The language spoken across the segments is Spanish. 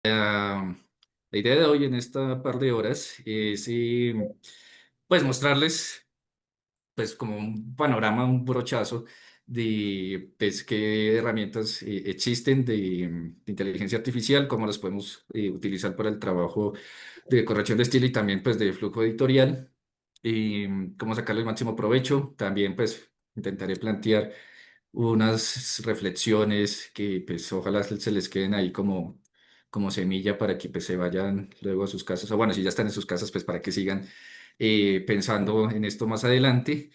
La, la idea de hoy en esta par de horas es pues mostrarles pues como un panorama, un brochazo de pues, qué herramientas existen de inteligencia artificial, cómo las podemos utilizar para el trabajo de corrección de estilo y también pues de flujo editorial y cómo sacarle el máximo provecho. También pues intentaré plantear unas reflexiones que pues ojalá se les queden ahí como semilla para que pues se vayan luego a sus casas, o bueno, si ya están en sus casas, pues para que sigan pensando en esto más adelante.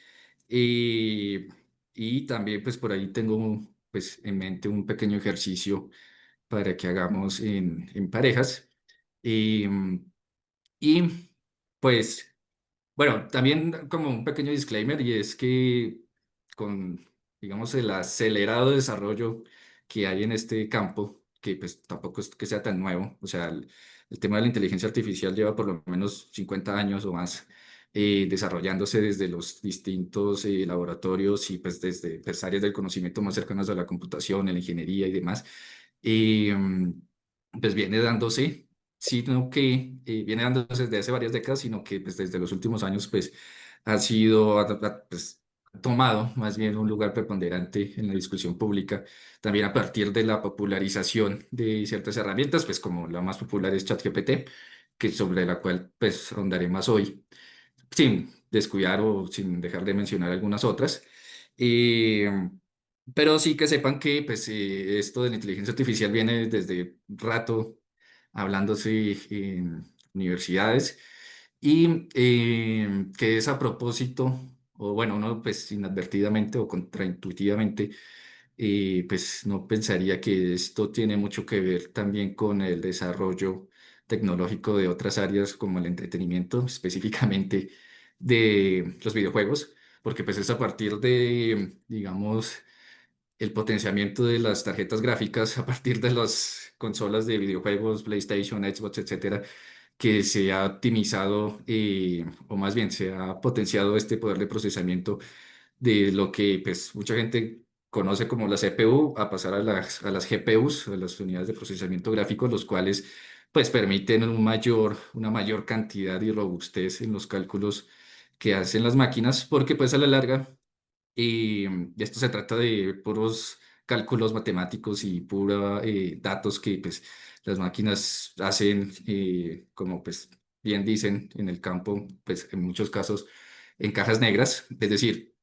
Eh, y también pues por ahí tengo pues en mente un pequeño ejercicio para que hagamos en parejas. Y pues... Bueno, también como un pequeño disclaimer y es que con, digamos, el acelerado desarrollo que hay en este campo, que pues tampoco es que sea tan nuevo, o sea, el tema de la inteligencia artificial lleva por lo menos 50 años o más desarrollándose desde los distintos laboratorios y pues desde pues, áreas del conocimiento más cercanas a la computación, a la ingeniería y demás. Y pues viene dándose sino que viene dándose desde hace varias décadas, sino que pues, desde los últimos años pues, ha sido, pues, ha tomado más bien un lugar preponderante en la discusión pública, también a partir de la popularización de ciertas herramientas, pues como la más popular es ChatGPT, que sobre la cual pues rondaré más hoy, sin descuidar o sin dejar de mencionar algunas otras. Eh, pero sí que sepan que pues, esto de la inteligencia artificial viene desde rato hablándose en universidades y que es a propósito, o bueno, uno pues inadvertidamente o contraintuitivamente, pues no pensaría que esto tiene mucho que ver también con el desarrollo tecnológico de otras áreas como el entretenimiento, específicamente de los videojuegos, porque pues es a partir de, digamos, el potenciamiento de las tarjetas gráficas a partir de las consolas de videojuegos, PlayStation, Xbox, etcétera, que se ha optimizado o más bien se ha potenciado este poder de procesamiento de lo que pues mucha gente conoce como la CPU a pasar a las GPUs, a las unidades de procesamiento gráfico, los cuales pues permiten una mayor cantidad y robustez en los cálculos que hacen las máquinas, porque pues a la larga esto se trata de puros cálculos matemáticos y pura datos que pues las máquinas hacen, como pues bien dicen en el campo, pues en muchos casos en cajas negras. Es decir,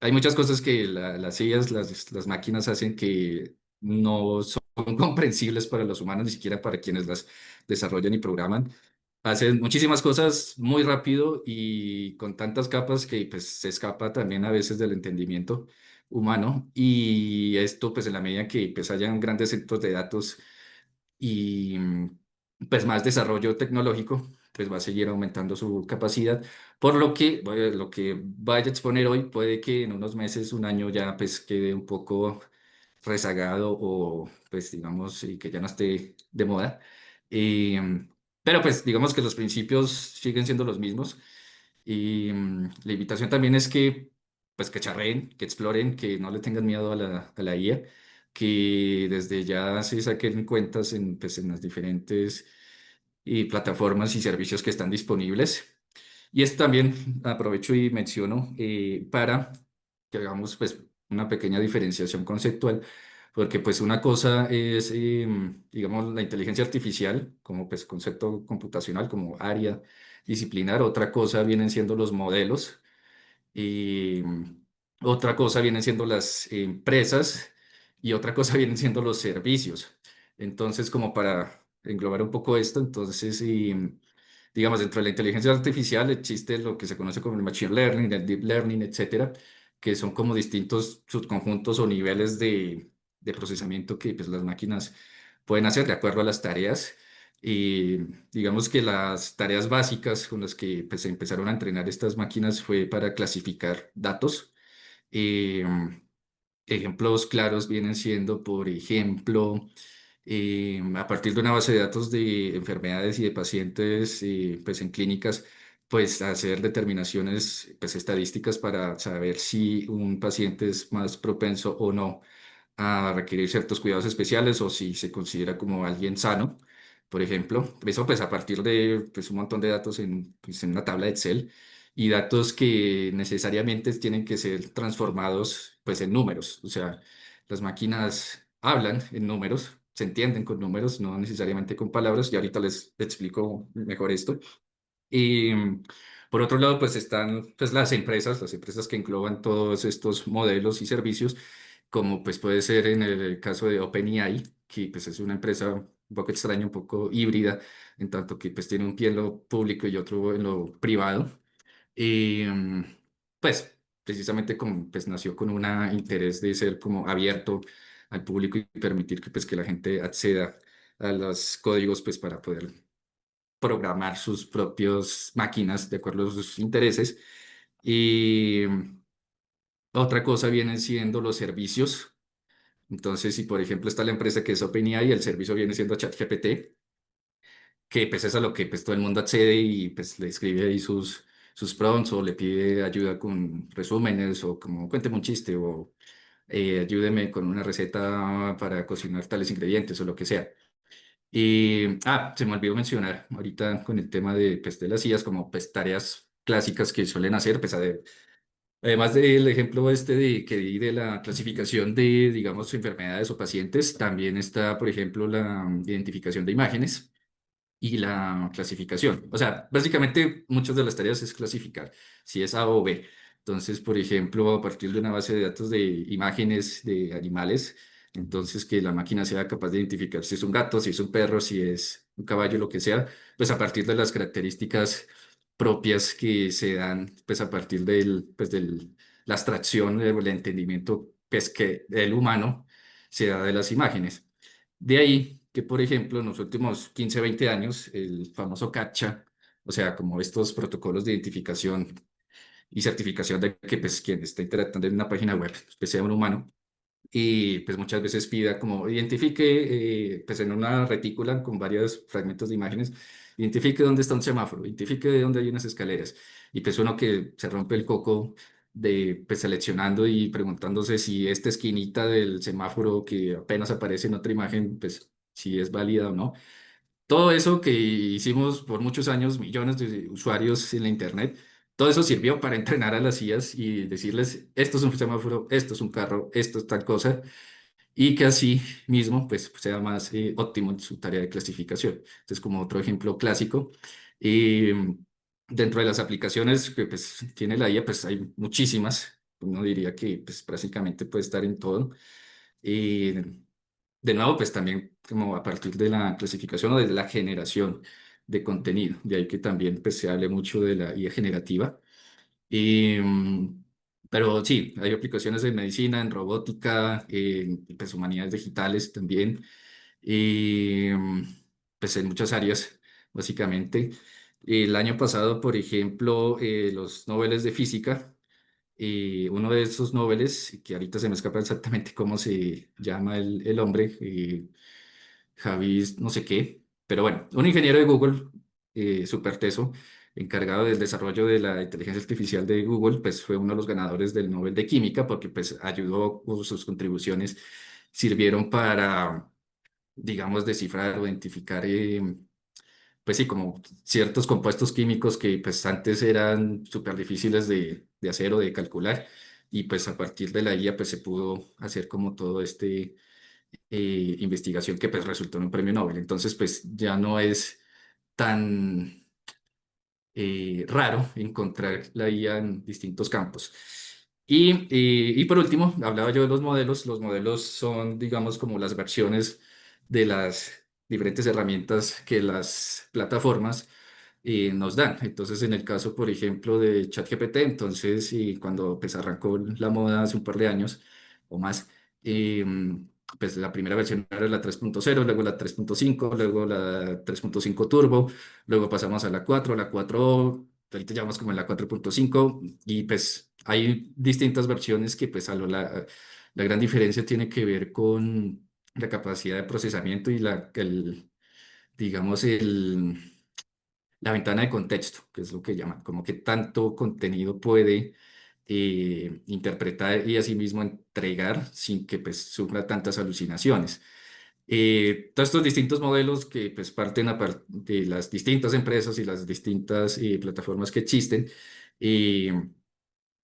hay muchas cosas que las IAs, las máquinas hacen que no son comprensibles para los humanos, ni siquiera para quienes las desarrollan y programan. Hacen muchísimas cosas muy rápido y con tantas capas que pues se escapa también a veces del entendimiento humano. Y esto pues en la medida que pues hayan grandes centros de datos y pues más desarrollo tecnológico, pues va a seguir aumentando su capacidad, por lo que lo que vaya a exponer hoy puede que en unos meses, un año ya pues quede un poco rezagado o pues digamos y que ya no esté de moda. Eh, pero pues digamos que los principios siguen siendo los mismos y la invitación también es que pues que charreen, que exploren, que no le tengan miedo a la IA, que desde ya se saquen cuentas en, pues, en las diferentes plataformas y servicios que están disponibles. Y esto también aprovecho y menciono para que hagamos pues una pequeña diferenciación conceptual, porque pues una cosa es, digamos, la inteligencia artificial como pues concepto computacional, como área disciplinar, otra cosa vienen siendo los modelos y otra cosa vienen siendo las empresas y otra cosa vienen siendo los servicios. Entonces, como para englobar un poco esto, entonces, digamos, dentro de la inteligencia artificial existe lo que se conoce como el machine learning, el deep learning, etcétera, que son como distintos subconjuntos o niveles de procesamiento que pues, las máquinas pueden hacer de acuerdo a las tareas. Y digamos que las tareas básicas con las que pues, se empezaron a entrenar estas máquinas fue para clasificar datos. Eh, Ejemplos claros vienen siendo, por ejemplo, a partir de una base de datos de enfermedades y de pacientes pues en clínicas, pues hacer determinaciones pues, estadísticas para saber si un paciente es más propenso o no a requerir ciertos cuidados especiales o si se considera como alguien sano, por ejemplo. Eso pues a partir de pues, un montón de datos pues, en una tabla de Excel y datos que necesariamente tienen que ser transformados pues en números. O sea, las máquinas hablan en números, se entienden con números, no necesariamente con palabras y ahorita les explico mejor esto. Y por otro lado, pues están pues, las empresas que engloban todos estos modelos y servicios, como pues puede ser en el caso de OpenAI, que pues es una empresa un poco extraña, un poco híbrida, en tanto que pues tiene un pie en lo público y otro en lo privado. Y pues precisamente como pues nació con un interés de ser como abierto al público y permitir que pues que la gente acceda a los códigos pues para poder programar sus propias máquinas de acuerdo a sus intereses. Y otra cosa vienen siendo los servicios. Entonces, si por ejemplo está la empresa que es OpenAI y el servicio viene siendo ChatGPT, que pues es a lo que pues todo el mundo accede y pues le escribe ahí sus prompts o le pide ayuda con resúmenes o como cuénteme un chiste o ayúdeme con una receta para cocinar tales ingredientes o lo que sea. Y, se me olvidó mencionar ahorita con el tema de, pues, de las IAs como pues, tareas clásicas que suelen hacer, pues, además del ejemplo este de, que di de la clasificación de, digamos, enfermedades o pacientes, también está, por ejemplo, la identificación de imágenes y la clasificación. O sea, básicamente muchas de las tareas es clasificar si es A o B. Entonces, por ejemplo, a partir de una base de datos de imágenes de animales, entonces que la máquina sea capaz de identificar si es un gato, si es un perro, si es un caballo, lo que sea, pues a partir de las características propias que se dan, pues a partir la abstracción, el entendimiento, pues que el humano se da de las imágenes. De ahí que, por ejemplo, en los últimos 15 20 años, el famoso CAPTCHA, o sea, como estos protocolos de identificación y certificación de que pues, quien está interactuando en una página web, pues, sea un humano, y pues muchas veces pida como identifique, pues en una retícula con varios fragmentos de imágenes, identifique dónde está un semáforo, identifique dónde hay unas escaleras. Y pues uno que se rompe el coco de pues seleccionando y preguntándose si esta esquinita del semáforo que apenas aparece en otra imagen, pues si es válida o no. Todo eso que hicimos por muchos años, millones de usuarios en la Internet, todo eso sirvió para entrenar a las IAs y decirles, esto es un semáforo, esto es un carro, esto es tal cosa, y que así mismo pues, sea más óptimo en su tarea de clasificación. Entonces, como otro ejemplo clásico, y dentro de las aplicaciones que pues, tiene la IA, pues hay muchísimas. Uno diría que pues, prácticamente puede estar en todo. Y de nuevo, pues también como a partir de la clasificación o de la generación de contenido. De ahí que también pues, se hable mucho de la IA generativa. Y, pero sí, hay aplicaciones en medicina, en robótica, en pues, humanidades digitales también, y pues en muchas áreas, básicamente. El año pasado, por ejemplo, los Nobeles de Física, uno de esos Nobeles, que ahorita se me escapa exactamente cómo se llama el hombre, Javi, no sé qué, pero bueno, un ingeniero de Google, súper teso, encargado del desarrollo de la inteligencia artificial de Google, pues fue uno de los ganadores del Nobel de Química porque pues ayudó, sus contribuciones sirvieron para, digamos, descifrar o identificar, pues sí, como ciertos compuestos químicos que pues antes eran súper difíciles de hacer o de calcular y pues a partir de la IA pues se pudo hacer como todo este investigación que pues resultó en un premio Nobel. Entonces, pues ya no es tan raro encontrar la IA en distintos campos. Y por último, hablaba yo de los modelos. Los modelos son, digamos, como las versiones de las diferentes herramientas que las plataformas nos dan. Entonces, en el caso, por ejemplo, de ChatGPT, entonces, y cuando pues, arrancó la moda hace un par de años o más, eh, pues la primera versión era la 3.0, luego la 3.5, luego la 3.5 Turbo, luego pasamos a la 4, la 4, ahorita ya vamos como en la 4.5 y pues hay distintas versiones que pues la gran diferencia tiene que ver con la capacidad de procesamiento y digamos, la ventana de contexto, que es lo que llaman, como que tanto contenido puede interpretar y asimismo entregar sin que pues sufra tantas alucinaciones. Todos estos distintos modelos que pues parten de las distintas empresas y las distintas plataformas que existen, eh,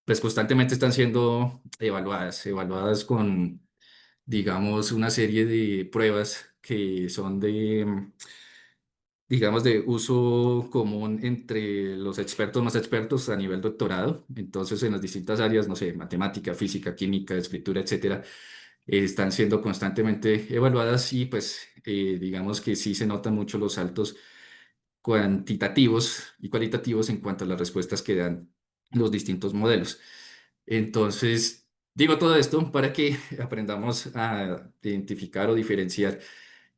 pues constantemente están siendo evaluadas con, digamos, una serie de pruebas que son de, digamos, de uso común entre los expertos más expertos a nivel doctorado. Entonces, en las distintas áreas, no sé, matemática, física, química, escritura, etcétera, están siendo constantemente evaluadas y pues digamos que sí se notan mucho los saltos cuantitativos y cualitativos en cuanto a las respuestas que dan los distintos modelos. Entonces, digo todo esto para que aprendamos a identificar o diferenciar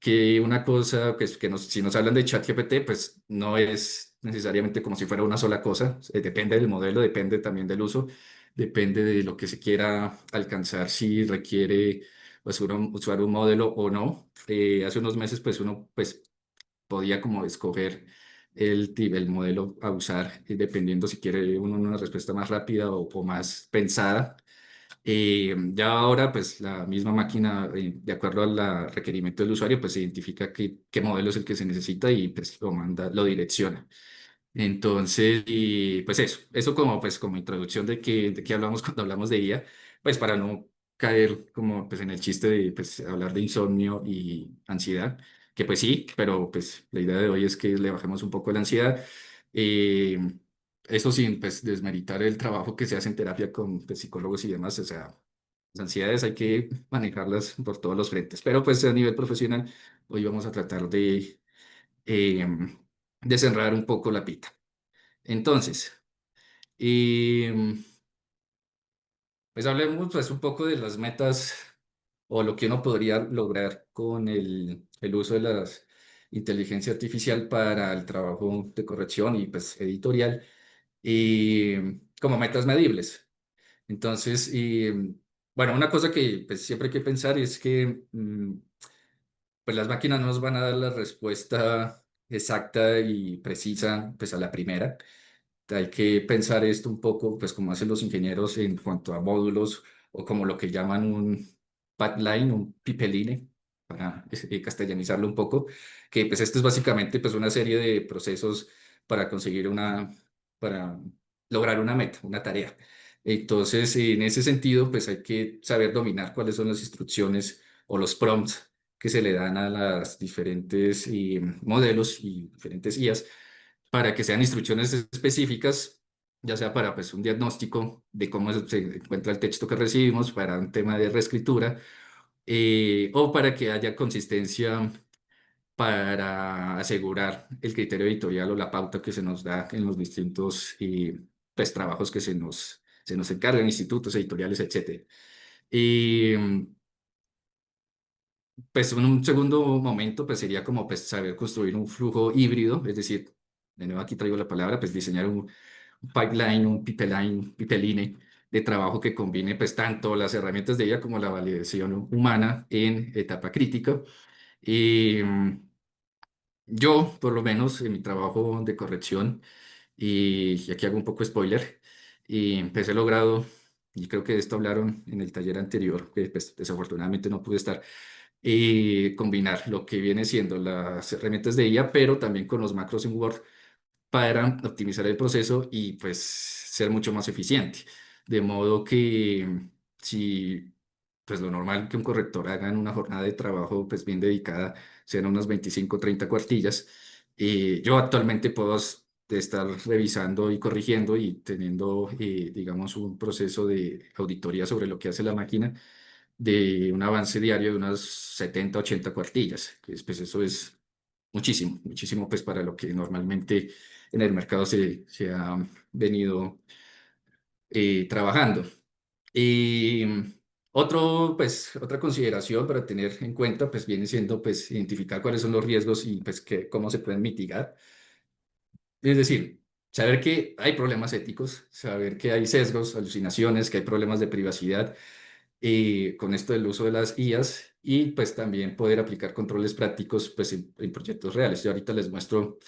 que una cosa, pues, si nos hablan de ChatGPT, pues no es necesariamente como si fuera una sola cosa. Depende del modelo, depende también del uso, depende de lo que se quiera alcanzar, si requiere pues, usar un modelo o no. Hace unos meses, pues uno pues, podía como escoger el modelo a usar, dependiendo si quiere uno una respuesta más rápida o más pensada. Ya ahora, pues la misma máquina, de acuerdo al requerimiento del usuario, pues identifica qué modelo es el que se necesita y pues lo manda, lo direcciona. Entonces, y pues eso como, pues, como introducción de qué hablamos cuando hablamos de IA, pues para no caer como pues, en el chiste de pues, hablar de insomnio y ansiedad, que pues sí, pero pues la idea de hoy es que le bajemos un poco la ansiedad. eh, Eso sin pues desmeritar el trabajo que se hace en terapia con pues, psicólogos y demás, o sea, las ansiedades hay que manejarlas por todos los frentes, pero pues a nivel profesional hoy vamos a tratar de desenredar un poco la pita. Entonces, pues hablemos pues un poco de las metas o lo que uno podría lograr con el uso de la inteligencia artificial para el trabajo de corrección y pues editorial y como metas medibles. Entonces, bueno, una cosa que pues, siempre hay que pensar es que pues las máquinas no nos van a dar la respuesta exacta y precisa pues a la primera. Hay que pensar esto un poco, pues como hacen los ingenieros en cuanto a módulos o como lo que llaman un pipeline, un pipeline, para castellanizarlo un poco, que pues esto es básicamente pues una serie de procesos para conseguir para lograr una meta, una tarea. Entonces, en ese sentido, pues hay que saber dominar cuáles son las instrucciones o los prompts que se le dan a las diferentes modelos y diferentes IAs para que sean instrucciones específicas, ya sea para pues, un diagnóstico de cómo se encuentra el texto que recibimos, para un tema de reescritura, o para que haya consistencia para asegurar el criterio editorial o la pauta que se nos da en los distintos pues, trabajos que se nos encargan, institutos editoriales, etcétera. Y pues en un segundo momento pues sería como pues saber construir un flujo híbrido, es decir, de nuevo aquí traigo la palabra, pues diseñar un pipeline, un pipeline de trabajo que combine pues tanto las herramientas de ella como la validación humana en etapa crítica. Y yo, por lo menos en mi trabajo de corrección, y aquí hago un poco spoiler, y pues he logrado, y creo que de esto hablaron en el taller anterior, que pues desafortunadamente no pude estar, combinar lo que viene siendo las herramientas de IA, pero también con los macros en Word para optimizar el proceso y pues ser mucho más eficiente. De modo que si pues lo normal que un corrector haga en una jornada de trabajo pues bien dedicada sean unas 25 o 30 cuartillas, yo actualmente puedo estar revisando y corrigiendo y teniendo digamos un proceso de auditoría sobre lo que hace la máquina de un avance diario de unas 70 80 cuartillas, que pues eso es muchísimo, muchísimo pues para lo que normalmente en el mercado se ha venido trabajando. Y pues, otra consideración para tener en cuenta pues viene siendo pues identificar cuáles son los riesgos y pues cómo se pueden mitigar. Es decir, saber que hay problemas éticos, saber que hay sesgos, alucinaciones, que hay problemas de privacidad con esto del uso de las IAs y pues también poder aplicar controles prácticos pues en proyectos reales. Yo ahorita les muestro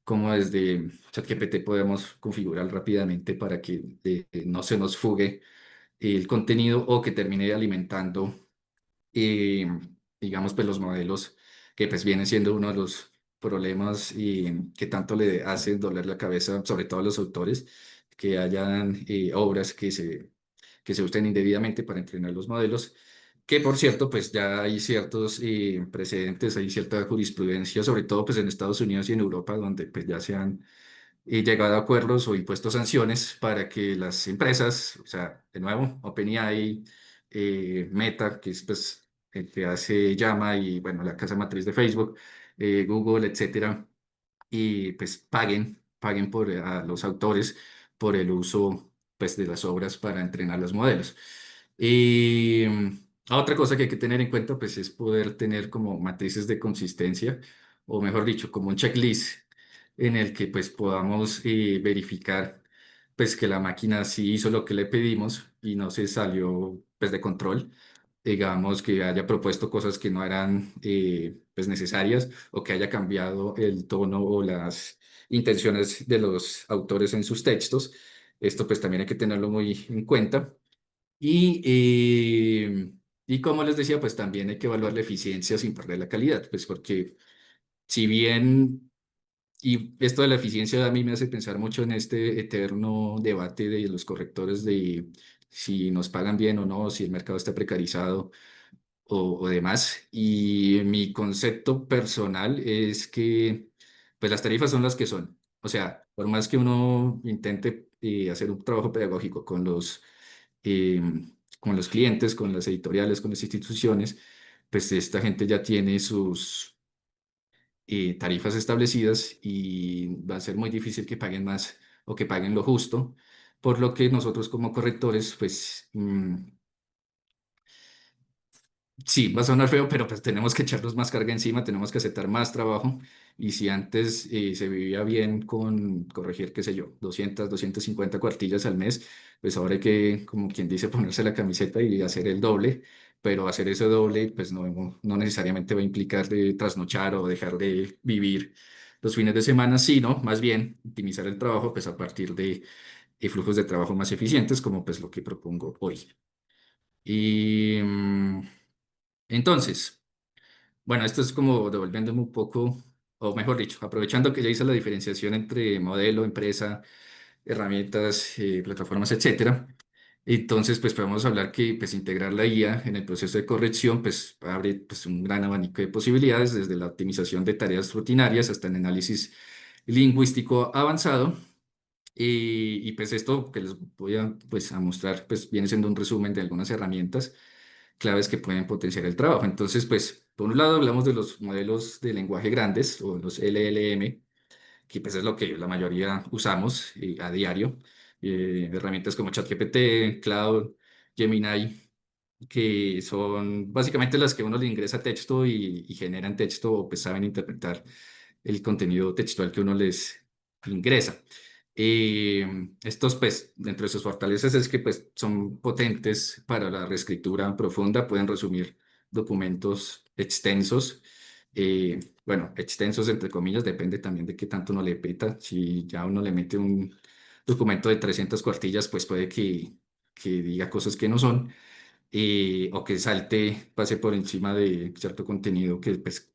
cómo desde ChatGPT podemos configurar rápidamente para que no se nos fugue el contenido o que termine alimentando, eh, digamos, pues los modelos que pues vienen siendo uno de los problemas y que tanto le hace doler la cabeza, sobre todo a los autores, que hayan obras que se usen indebidamente para entrenar los modelos. Que por cierto, pues ya hay ciertos precedentes, hay cierta jurisprudencia, sobre todo pues en Estados Unidos y en Europa, donde pues ya se han llegado a acuerdos o impuesto sanciones para que las empresas, o sea, de nuevo, OpenAI, Meta, que es pues el que hace Llama y bueno, la casa matriz de Facebook, Google, etcétera, y pues paguen a los autores por el uso pues de las obras para entrenar los modelos. Y otra cosa que hay que tener en cuenta pues es poder tener como matrices de consistencia, o mejor dicho, como un checklist en el que pues podamos verificar pues que la máquina sí hizo lo que le pedimos y no se salió pues de control, digamos que haya propuesto cosas que no eran pues necesarias o que haya cambiado el tono o las intenciones de los autores en sus textos. Esto pues también hay que tenerlo muy en cuenta. Y, y como les decía, pues también hay que evaluar la eficiencia sin perder la calidad, pues porque si bien, y esto de la eficiencia a mí me hace pensar mucho en este eterno debate de los correctores de si nos pagan bien o no, si el mercado está precarizado o demás. Y mi concepto personal es que pues las tarifas son las que son. O sea, por más que uno intente hacer un trabajo pedagógico eh, con los clientes, con las editoriales, con las instituciones, pues esta gente ya tiene sus tarifas establecidas y va a ser muy difícil que paguen más o que paguen lo justo, por lo que nosotros como correctores, pues sí, va a sonar feo, pero pues tenemos que echarnos más carga encima, tenemos que aceptar más trabajo. Y si antes se vivía bien con corregir, qué sé yo, 250 cuartillas al mes, pues ahora hay que, como quien dice, ponerse la camiseta y hacer el doble. Pero hacer ese doble, pues no necesariamente va a implicar de trasnochar o dejar de vivir los fines de semana, sino más bien optimizar el trabajo, pues a partir de flujos de trabajo más eficientes, como pues lo que propongo hoy. Y entonces... Bueno, esto es como devolviéndome un poco, o mejor dicho, aprovechando que ya hice la diferenciación entre modelo, empresa, herramientas, plataformas, etcétera. Entonces, pues podemos hablar que pues, integrar la IA en el proceso de corrección pues, abre pues, un gran abanico de posibilidades, desde la optimización de tareas rutinarias hasta el análisis lingüístico avanzado. Y pues esto que les voy a, pues, a mostrar pues, viene siendo un resumen de algunas herramientas claves que pueden potenciar el trabajo. Entonces, pues, por un lado hablamos de los modelos de lenguaje grandes o los LLM, que pues es lo que la mayoría usamos a diario. Herramientas como ChatGPT, Cloud, Gemini, que son básicamente las que uno le ingresa texto y generan texto o pues saben interpretar el contenido textual que uno les ingresa. Eh, Estos, pues, dentro de sus fortalezas es que, pues, son potentes para la reescritura profunda, pueden resumir documentos extensos. Bueno, extensos entre comillas, depende también de qué tanto uno le peta. Si ya uno le mete un documento de 300 cuartillas, pues puede que diga cosas que no son, o que salte, pase por encima de cierto contenido que, pues,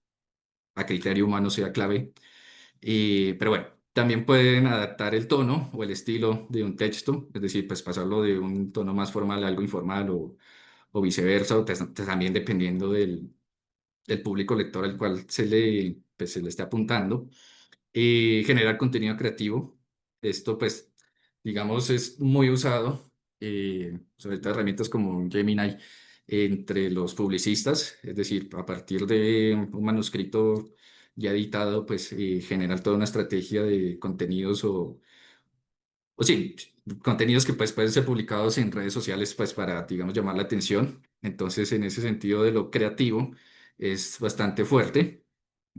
a criterio humano sea clave. Pero bueno, también pueden adaptar el tono o el estilo de un texto, es decir, pues pasarlo de un tono más formal a algo informal o viceversa, o también dependiendo del público lector al cual pues, se le esté apuntando. Generar contenido creativo. Esto, pues, digamos, es muy usado, sobre todo herramientas como Gemini, entre los publicistas, es decir, a partir de un manuscrito ya editado, pues, generar toda una estrategia de contenidos o sí, contenidos que pues pueden ser publicados en redes sociales, pues, para, digamos, llamar la atención. Entonces, en ese sentido de lo creativo, es bastante fuerte.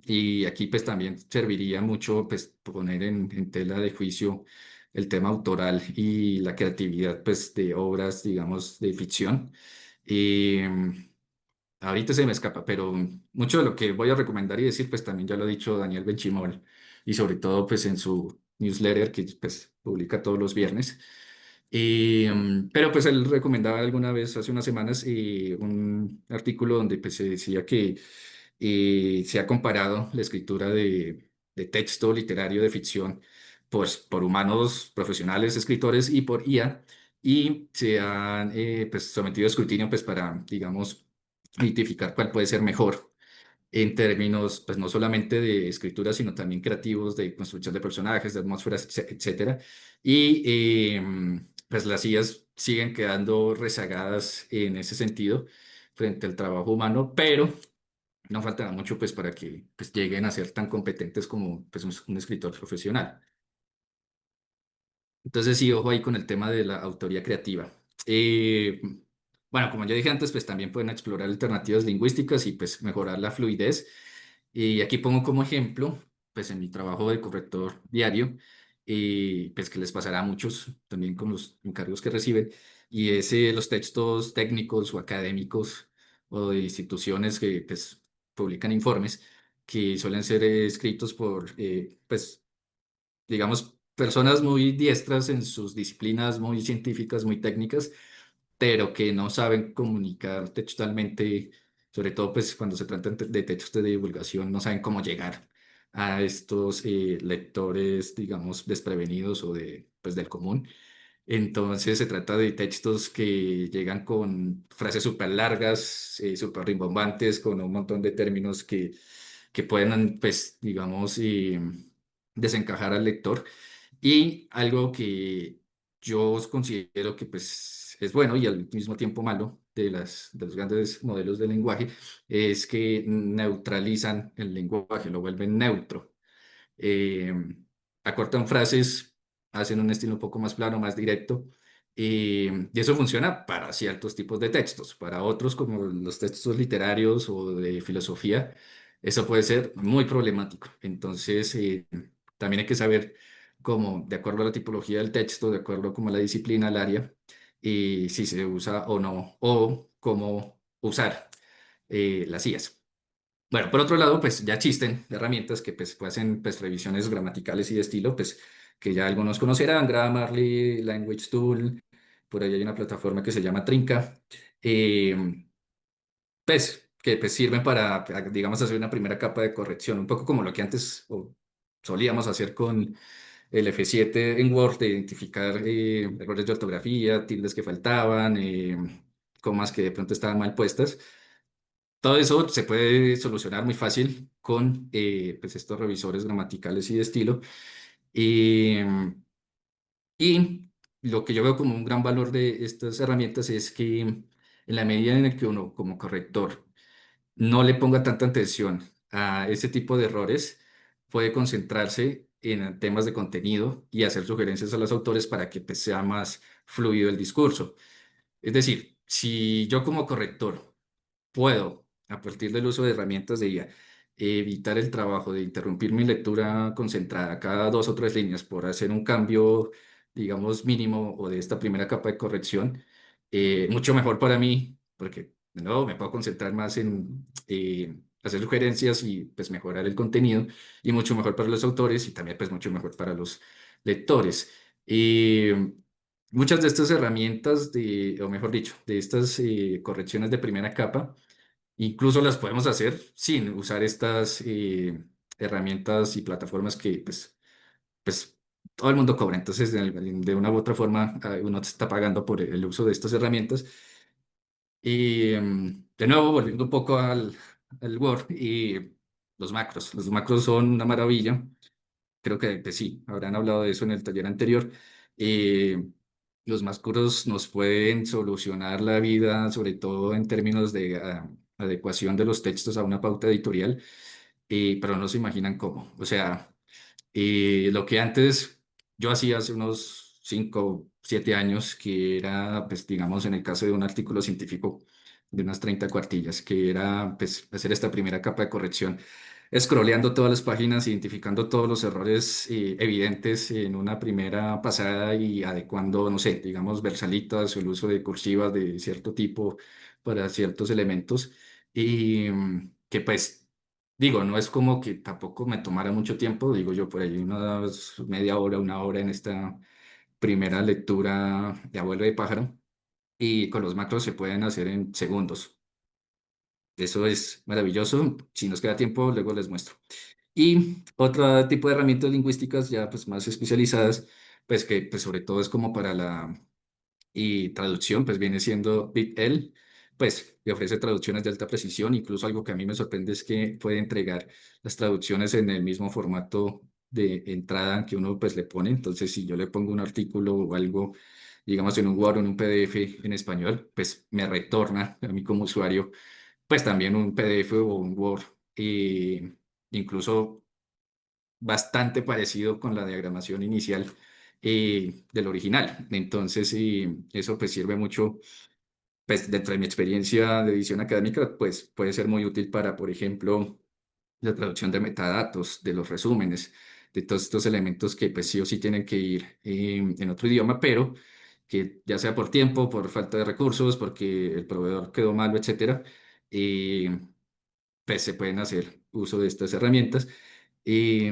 Y aquí pues también serviría mucho pues poner en tela de juicio el tema autoral y la creatividad pues de obras, digamos, de ficción. Eh, ahorita se me escapa, pero mucho de lo que voy a recomendar y decir, pues también ya lo ha dicho Daniel Benchimol y sobre todo pues en su newsletter que pues publica todos los viernes. Pero pues él recomendaba alguna vez hace unas semanas un artículo donde pues se decía que se ha comparado la escritura de texto literario de ficción pues, por humanos profesionales, escritores y por IA y se han pues, sometido a escrutinio pues, para, digamos, identificar cuál puede ser mejor en términos, pues no solamente de escritura, sino también creativos, de construcción de personajes, de atmósferas, etcétera. Y pues las IAs siguen quedando rezagadas en ese sentido frente al trabajo humano, pero no faltará mucho pues para que pues, lleguen a ser tan competentes como pues, un escritor profesional. Entonces sí, ojo ahí con el tema de la autoría creativa. Eh, bueno, como ya dije antes, pues también pueden explorar alternativas lingüísticas y pues mejorar la fluidez. Y aquí pongo como ejemplo, pues en mi trabajo de corrector diario, pues que les pasará a muchos también con los encargos que reciben, y es los textos técnicos o académicos o de instituciones que pues publican informes que suelen ser escritos por, pues digamos, personas muy diestras en sus disciplinas muy científicas, muy técnicas, pero que no saben comunicar textualmente, sobre todo pues cuando se trata de textos de divulgación, no saben cómo llegar a estos lectores, digamos, desprevenidos o de, pues, del común. Entonces se trata de textos que llegan con frases súper largas, súper rimbombantes, con un montón de términos que pueden, pues, digamos, desencajar al lector. Y algo que yo considero que pues, es bueno y al mismo tiempo malo de los grandes modelos de lenguaje es que neutralizan el lenguaje, lo vuelven neutro. eh, Acortan frases, hacen un estilo un poco más plano, más directo, y eso funciona para ciertos tipos de textos. Para otros, como los textos literarios o de filosofía, eso puede ser muy problemático. Entonces, también hay que saber cómo, de acuerdo a la tipología del texto, de acuerdo como a la disciplina, al área, y si se usa o no, o cómo usar las IAs. Bueno, por otro lado, pues ya existen herramientas que pues hacen pues revisiones gramaticales y de estilo, pues que ya algunos conocerán, Grammarly, Language Tool, por ahí hay una plataforma que se llama Trinca, eh, pues que pues sirven para, digamos, hacer una primera capa de corrección, un poco como lo que antes solíamos hacer con el F7 en Word, de identificar errores de ortografía, tildes que faltaban, comas que de pronto estaban mal puestas. Todo eso se puede solucionar muy fácil con pues estos revisores gramaticales y de estilo. Y, y lo que yo veo como un gran valor de estas herramientas es que en la medida en la que uno como corrector no le ponga tanta atención a ese tipo de errores, puede concentrarse en temas de contenido y hacer sugerencias a los autores para que pues, sea más fluido el discurso. Es decir, si yo como corrector puedo, a partir del uso de herramientas de IA, evitar el trabajo de interrumpir mi lectura concentrada cada dos o tres líneas por hacer un cambio, digamos, mínimo o de esta primera capa de corrección. Mucho mejor para mí, porque de nuevo me puedo concentrar más en hacer sugerencias y pues mejorar el contenido, y mucho mejor para los autores y también pues mucho mejor para los lectores. Muchas de estas herramientas o mejor dicho, de estas correcciones de primera capa, incluso las podemos hacer sin usar estas herramientas y plataformas que pues todo el mundo cobra. Entonces, de una u otra forma, uno está pagando por el uso de estas herramientas. Y de nuevo, volviendo un poco al Word y los macros. Los macros son una maravilla. Creo que pues, sí, habrán hablado de eso en el taller anterior. Eh, los macros nos pueden solucionar la vida, sobre todo en términos de adecuación de los textos a una pauta editorial, pero no se imaginan cómo. O sea, lo que antes yo hacía hace unos 5 7 años, que era, pues, digamos, en el caso de un artículo científico de unas 30 cuartillas, que era, pues, hacer esta primera capa de corrección, scrolleando todas las páginas, identificando todos los errores evidentes en una primera pasada y adecuando, no sé, digamos, versalitas o el uso de cursivas de cierto tipo para ciertos elementos. y que pues, digo, no es como que tampoco me tomara mucho tiempo, digo yo por ahí unas media hora, una hora en esta primera lectura de Abuelo de Pájaro, y con los macros se pueden hacer en segundos. Eso es maravilloso. Si nos queda tiempo, luego les muestro. Y otro tipo de herramientas lingüísticas ya pues más especializadas, pues que pues sobre todo es como para la traducción, pues viene siendo BitL, pues que ofrece traducciones de alta precisión. Incluso algo que a mí me sorprende es que puede entregar las traducciones en el mismo formato de entrada que uno pues le pone. Entonces, si yo le pongo un artículo o algo, digamos en un Word o en un PDF en español, pues me retorna a mí como usuario pues también un PDF o un Word, incluso bastante parecido con la diagramación inicial del original. Entonces, eso pues sirve mucho, pues dentro de mi experiencia de edición académica, pues puede ser muy útil para, por ejemplo, la traducción de metadatos, de los resúmenes, de todos estos elementos que pues sí o sí tienen que ir en otro idioma, pero que ya sea por tiempo, por falta de recursos, porque el proveedor quedó malo, etcétera, eh, pues se pueden hacer uso de estas herramientas. Y,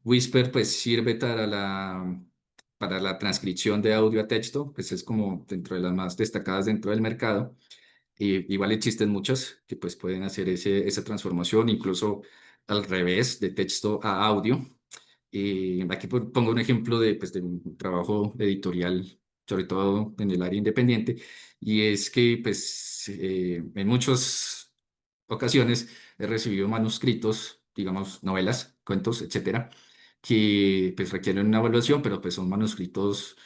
Whisper pues sirve para la transcripción de audio a texto, pues es como dentro de las más destacadas dentro del mercado. Y igual existen muchas que pues pueden hacer esa transformación, incluso al revés, de texto a audio. Y aquí pongo un ejemplo pues, de un trabajo editorial, sobre todo en el área independiente, y es que pues, en muchas ocasiones he recibido manuscritos, digamos, novelas, cuentos, etcétera, que pues, requieren una evaluación, pero pues son manuscritos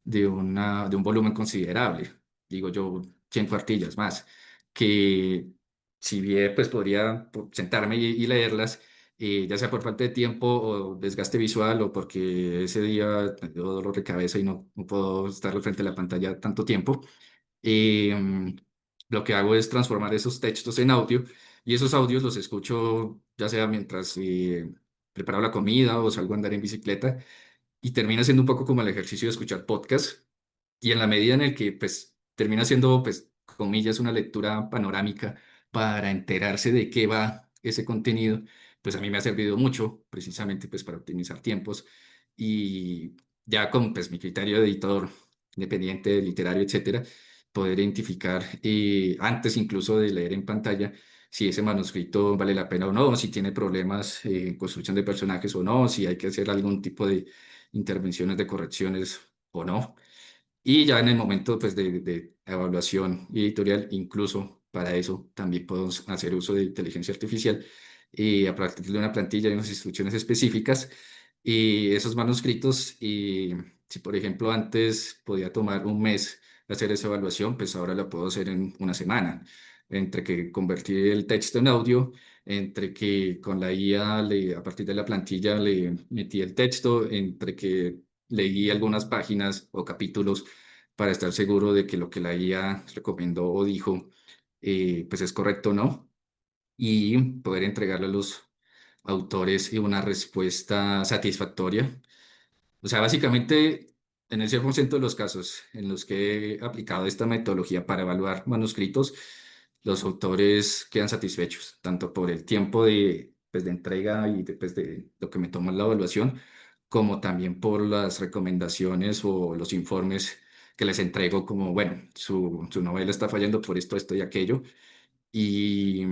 de un volumen considerable, digo yo, 100 cuartillas más, que si bien pues podría sentarme y leerlas, ya sea por falta de tiempo o desgaste visual o porque ese día tengo dolor de cabeza y no puedo estar al frente de la pantalla tanto tiempo, eh, lo que hago es transformar esos textos en audio y esos audios los escucho ya sea mientras preparo la comida o salgo a andar en bicicleta y termina siendo un poco como el ejercicio de escuchar podcast y en la medida en el que pues termina siendo pues comillas una lectura panorámica para enterarse de qué va ese contenido, pues a mí me ha servido mucho precisamente pues para optimizar tiempos y ya con pues mi criterio de editor independiente, literario, etcétera, poder identificar antes incluso de leer en pantalla si ese manuscrito vale la pena o no, si tiene problemas en construcción de personajes o no, si hay que hacer algún tipo de intervenciones de correcciones o no. Y ya en el momento pues, de evaluación y editorial, incluso para eso también podemos hacer uso de inteligencia artificial y a partir de una plantilla y unas instrucciones específicas. Y esos manuscritos, y si por ejemplo antes podía tomar un mes hacer esa evaluación, pues ahora la puedo hacer en una semana. Entre que convertir el texto en audio, entre que con la IA a partir de la plantilla le metí el texto, entre que leí algunas páginas o capítulos para estar seguro de que lo que la IA recomendó o dijo, pues es correcto o no, y poder entregarle a los autores una respuesta satisfactoria. O sea, básicamente, en el 100% de los casos en los que he aplicado esta metodología para evaluar manuscritos, los autores quedan satisfechos, tanto por el tiempo pues, de entrega y después de lo que me toma la evaluación, como también por las recomendaciones o los informes que les entrego, como, bueno, su novela está fallando por esto y aquello. Y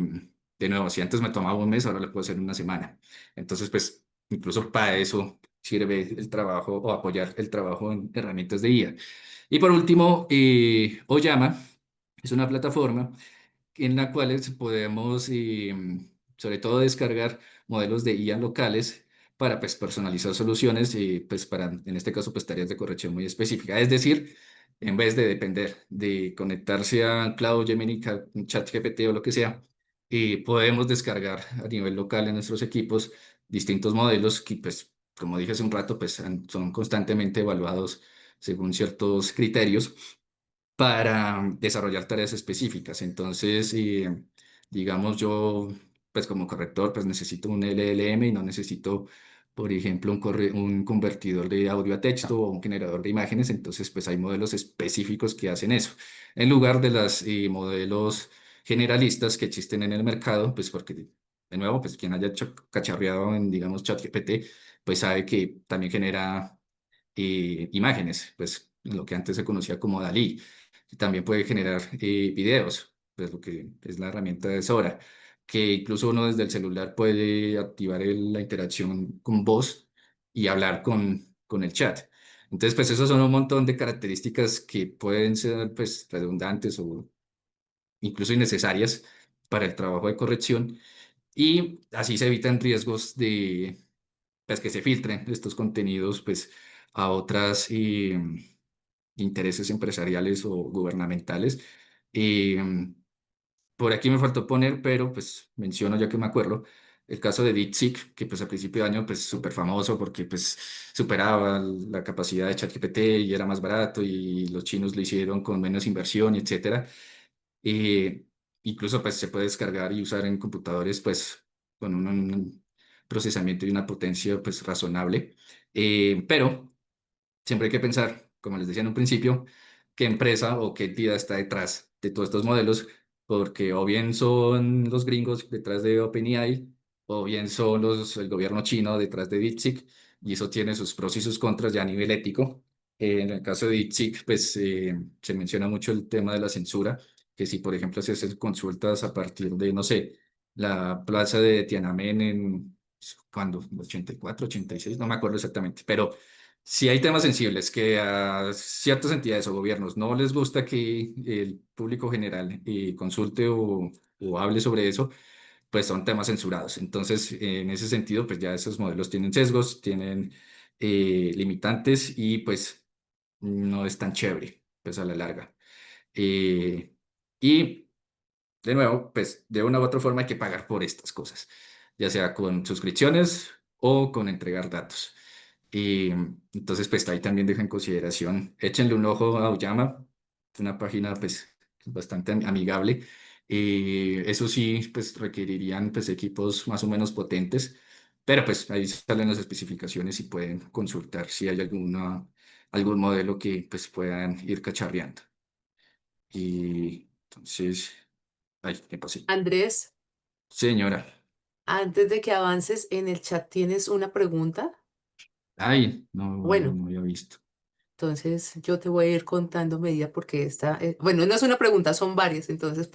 de nuevo, si antes me tomaba un mes, ahora lo puedo hacer en una semana. Entonces, pues, incluso para eso sirve el trabajo o apoyar el trabajo en herramientas de IA. Y por último, Oyama es una plataforma en la cual podemos, sobre todo, descargar modelos de IA locales para pues, personalizar soluciones y pues, para, en este caso, pues, tareas de corrección muy específicas. Es decir, en vez de depender de conectarse a Cloud, Gemini, ChatGPT o lo que sea, podemos descargar a nivel local en nuestros equipos distintos modelos que, pues, como dije hace un rato, pues, son constantemente evaluados según ciertos criterios para desarrollar tareas específicas. Entonces, digamos, yo, pues como corrector, pues necesito un LLM y no necesito, por ejemplo, un convertidor de audio a texto o un generador de imágenes. Entonces, pues hay modelos específicos que hacen eso. En lugar de los modelos generalistas que existen en el mercado, pues porque, de nuevo, pues quien haya cacharreado en, digamos, ChatGPT, pues sabe que también genera imágenes, pues lo que antes se conocía como Dalí. Y también puede generar videos, pues lo que es la herramienta de Sora, que incluso uno desde el celular puede activar la interacción con voz y hablar con el chat. Entonces, pues esos son un montón de características que pueden ser pues redundantes o incluso innecesarias para el trabajo de corrección y así se evitan riesgos de pues, que se filtren estos contenidos pues a otras intereses empresariales o gubernamentales. Eh, por aquí me faltó poner, pero pues menciono ya que me acuerdo, el caso de DeepSeek, que pues a principio de año pues súper famoso porque pues superaba la capacidad de ChatGPT y era más barato y los chinos lo hicieron con menos inversión, etcétera. Eh, Incluso pues se puede descargar y usar en computadores pues con un procesamiento y una potencia pues razonable. Pero siempre hay que pensar, como les decía en un principio, qué empresa o qué entidad está detrás de todos estos modelos, porque o bien son los gringos detrás de OpenAI, o bien son el gobierno chino detrás de DeepSeek, y eso tiene sus pros y sus contras ya a nivel ético. En el caso de DeepSeek, pues se menciona mucho el tema de la censura, que si por ejemplo se hacen consultas a partir de, no sé, la plaza de Tiananmen en, ¿cuándo? 84, 86, no me acuerdo exactamente, pero si hay temas sensibles que a ciertas entidades o gobiernos no les gusta que el público general consulte o hable sobre eso, pues son temas censurados. Entonces, en ese sentido, pues ya esos modelos tienen sesgos, tienen limitantes y pues no es tan chévere, pues a la larga. Eh, y de nuevo, pues de una u otra forma hay que pagar por estas cosas, ya sea con suscripciones o con entregar datos. Y entonces, pues ahí también dejo en consideración, échenle un ojo a Uyama, es una página pues bastante amigable. Eso sí, pues requerirían pues equipos más o menos potentes, pero pues ahí salen las especificaciones y pueden consultar si hay algún modelo que pues puedan ir cacharreando. Y entonces, ay, me pasé. Andrés, Señora, antes de que avances en el chat, ¿tienes una pregunta? ay, Bueno, no había visto. entonces yo te voy a ir contando a medida porque esta, bueno, no es una pregunta, son varias, entonces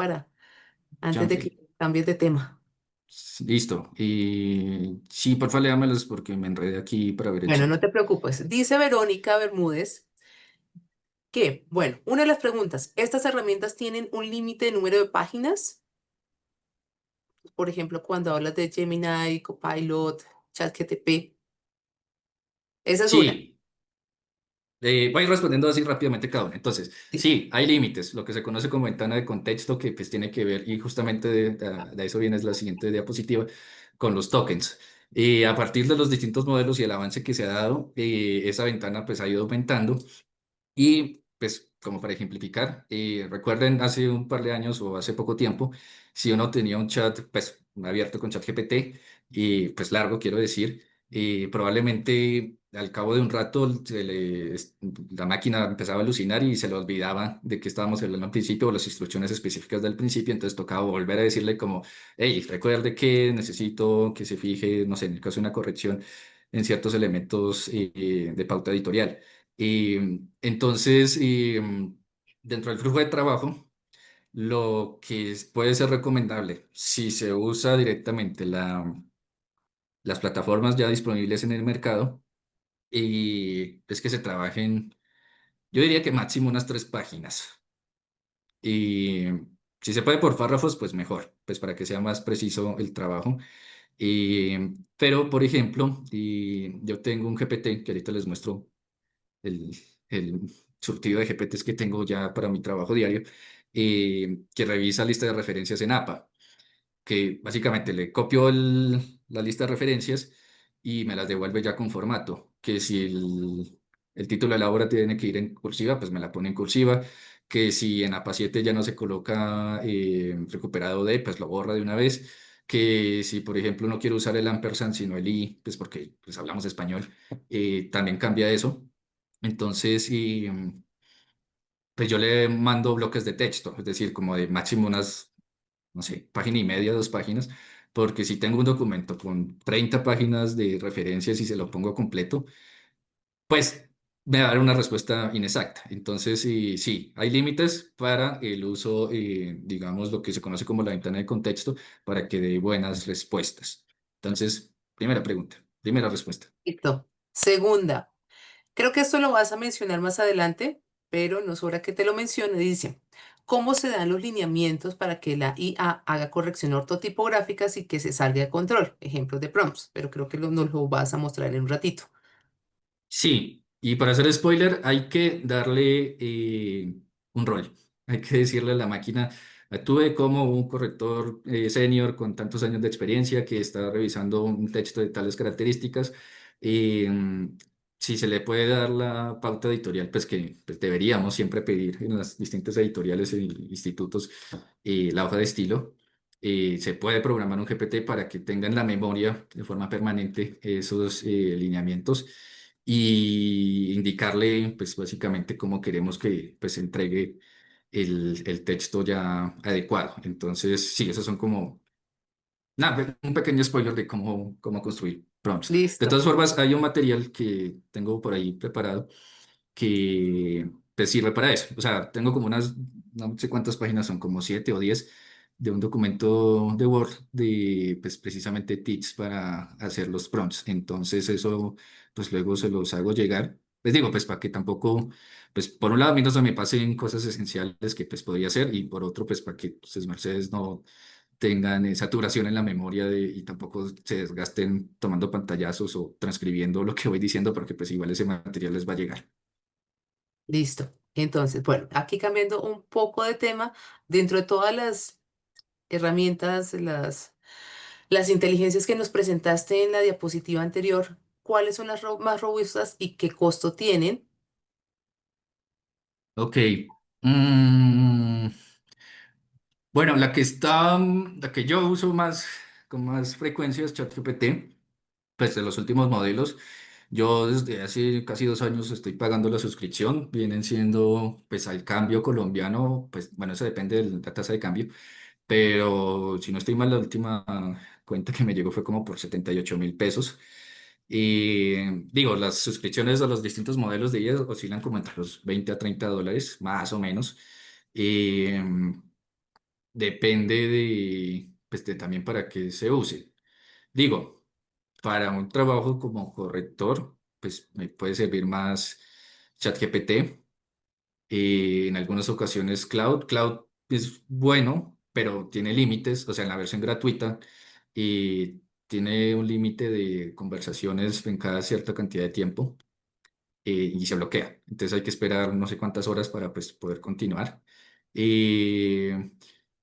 antes de Chanfle. que cambies de tema. Listo. Y sí, porfa, léamelos porque me enredé aquí para ver el Bueno, chat. no te preocupes. Dice Verónica Bermúdez que, bueno, una de las preguntas, ¿estas herramientas tienen un límite de número de páginas? Por ejemplo, cuando hablas de Gemini, Copilot, ChatGPT. Esa es una. Sí, voy respondiendo así rápidamente cada uno. Entonces, Sí. sí, hay límites, lo que se conoce como ventana de contexto, que pues tiene que ver, y justamente de eso viene la siguiente diapositiva, con los tokens. Y a partir de los distintos modelos y el avance que se ha dado, esa ventana pues ha ido aumentando. Y pues, como para ejemplificar, recuerden hace un par de años o hace poco tiempo, si uno tenía un chat pues abierto con ChatGPT y pues largo, quiero decir, probablemente al cabo de un rato la máquina empezaba a alucinar y se le olvidaba de qué estábamos hablando al principio o las instrucciones específicas del principio, entonces tocaba volver a decirle como, hey, recuerde que necesito que se fije, no sé, en el caso de una corrección en ciertos elementos de pauta editorial. Entonces, dentro del flujo de trabajo, lo que puede ser recomendable, si se usa directamente las plataformas ya disponibles en el mercado, es que se trabajen, yo diría que máximo unas 3 páginas. Y si se puede por párrafos, pues mejor, pues para que sea más preciso el trabajo. Pero, por ejemplo, yo tengo un GPT que ahorita les muestro el, el surtido de GPTs que tengo ya para mi trabajo diario, que revisa lista de referencias en APA, que básicamente le copio la lista de referencias y me las devuelve ya con formato, que si el título de la obra tiene que ir en cursiva, pues me la pone en cursiva, que si en APA 7 ya no se coloca recuperado de, pues lo borra de una vez. Que si, por ejemplo, no quiero usar el ampersand, sino el i, pues porque pues, hablamos español, también cambia eso. Entonces, pues yo le mando bloques de texto, es decir, como de máximo unas no sé, página y media, 2 páginas, porque si tengo un documento con 30 páginas de referencias y se lo pongo completo, pues me va a dar una respuesta inexacta. Entonces, sí, hay límites para el uso, digamos, lo que se conoce como la ventana de contexto, para que dé buenas respuestas. Entonces, primera pregunta, primera respuesta. Listo. Segunda, creo que esto lo vas a mencionar más adelante, pero no sobra que te lo mencione. Dice, ¿cómo se dan los lineamientos para que la IA haga corrección ortotipográfica y que se salga de control? Ejemplos de prompts, pero creo que nos lo vas a mostrar en un ratito. Sí, y para hacer spoiler hay que darle un rol. Hay que decirle a la máquina, actúe como un corrector senior con tantos años de experiencia que está revisando un texto de tales características. Si se le puede dar la pauta editorial, pues que pues, deberíamos siempre pedir en las distintas editoriales e institutos la hoja de estilo. Se puede programar un GPT para que tenga en la memoria de forma permanente esos lineamientos y indicarle, pues básicamente cómo queremos que pues, se entregue el texto ya adecuado. Entonces, sí, esos son como, nada, un pequeño spoiler de cómo construir prompts. De Listo. todas formas, hay un material que tengo por ahí preparado que te sirve para eso. O sea, tengo como unas, no sé cuántas páginas son, como 7 o 10 de un documento de Word de, pues, precisamente tips para hacer los prompts. Entonces, eso, pues luego se los hago llegar. Les digo, pues para que tampoco, pues por un lado a mí no se me pasen cosas esenciales que pues podría hacer y por otro, pues para que pues, Mercedes no tengan saturación en la memoria y tampoco se desgasten tomando pantallazos o transcribiendo lo que voy diciendo porque pues igual ese material les va a llegar. Listo. Entonces, bueno, aquí cambiando un poco de tema, dentro de todas las herramientas, las inteligencias que nos presentaste en la diapositiva anterior, ¿cuáles son las más robustas y qué costo tienen? Ok. Mm, bueno, la que yo uso más, con más frecuencia es ChatGPT, pues de los últimos modelos. Yo desde hace casi 2 años estoy pagando la suscripción. Vienen siendo, pues al cambio colombiano, pues bueno, eso depende de la tasa de cambio. Pero si no estoy mal, la última cuenta que me llegó fue como por 78.000 pesos. Y digo, las suscripciones a los distintos modelos de ellas oscilan como entre los 20 a 30 dólares, más o menos. Y depende pues, de también para qué se use. Digo, para un trabajo como corrector, pues me puede servir más ChatGPT. En algunas ocasiones Cloud. Cloud es bueno, pero tiene límites, o sea, en la versión gratuita, y tiene un límite de conversaciones en cada cierta cantidad de tiempo y se bloquea. Entonces hay que esperar no sé cuántas horas para pues, poder continuar.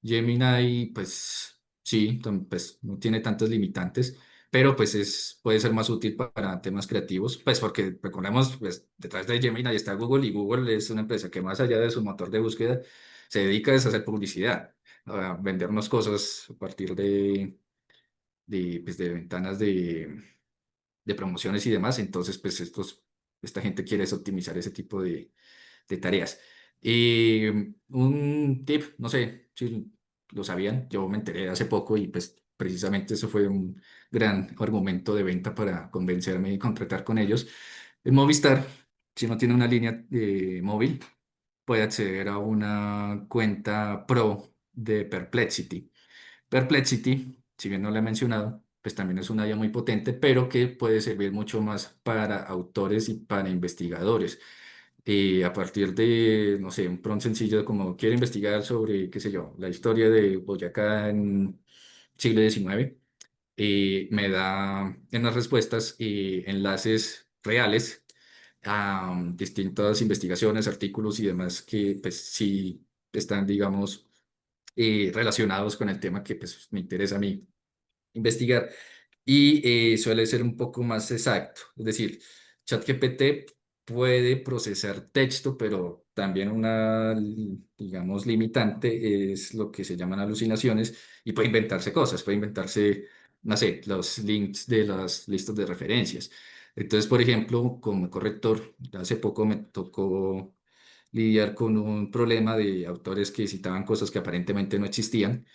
Gemini, pues sí, pues, no tiene tantos limitantes, pero pues puede ser más útil para temas creativos, pues porque recordemos, pues detrás de Gemini está Google y Google es una empresa que más allá de su motor de búsqueda se dedica es a hacer publicidad, a vendernos cosas a partir pues, de ventanas de promociones y demás. Entonces, pues esta gente quiere es optimizar ese tipo de tareas. Y un tip, no sé si lo sabían, yo me enteré hace poco y pues precisamente eso fue un gran argumento de venta para convencerme de contratar con ellos. En Movistar, si no tiene una línea móvil, puede acceder a una cuenta Pro de Perplexity. Perplexity, si bien no la he mencionado, pues también es una IA muy potente, pero que puede servir mucho más para autores y para investigadores. A partir de, no sé, un prompt sencillo como quiero investigar sobre, qué sé yo, la historia de Boyacá en siglo XIX, me da en las respuestas enlaces reales a distintas investigaciones, artículos y demás que pues sí están, digamos, relacionados con el tema que pues, me interesa a mí investigar y suele ser un poco más exacto. Es decir, ChatGPT puede procesar texto, pero también una, digamos, limitante es lo que se llaman alucinaciones y puede inventarse cosas, puede inventarse, no sé, los links de las listas de referencias. Entonces, por ejemplo, como corrector, hace poco me tocó lidiar con un problema de autores que citaban cosas que aparentemente no existían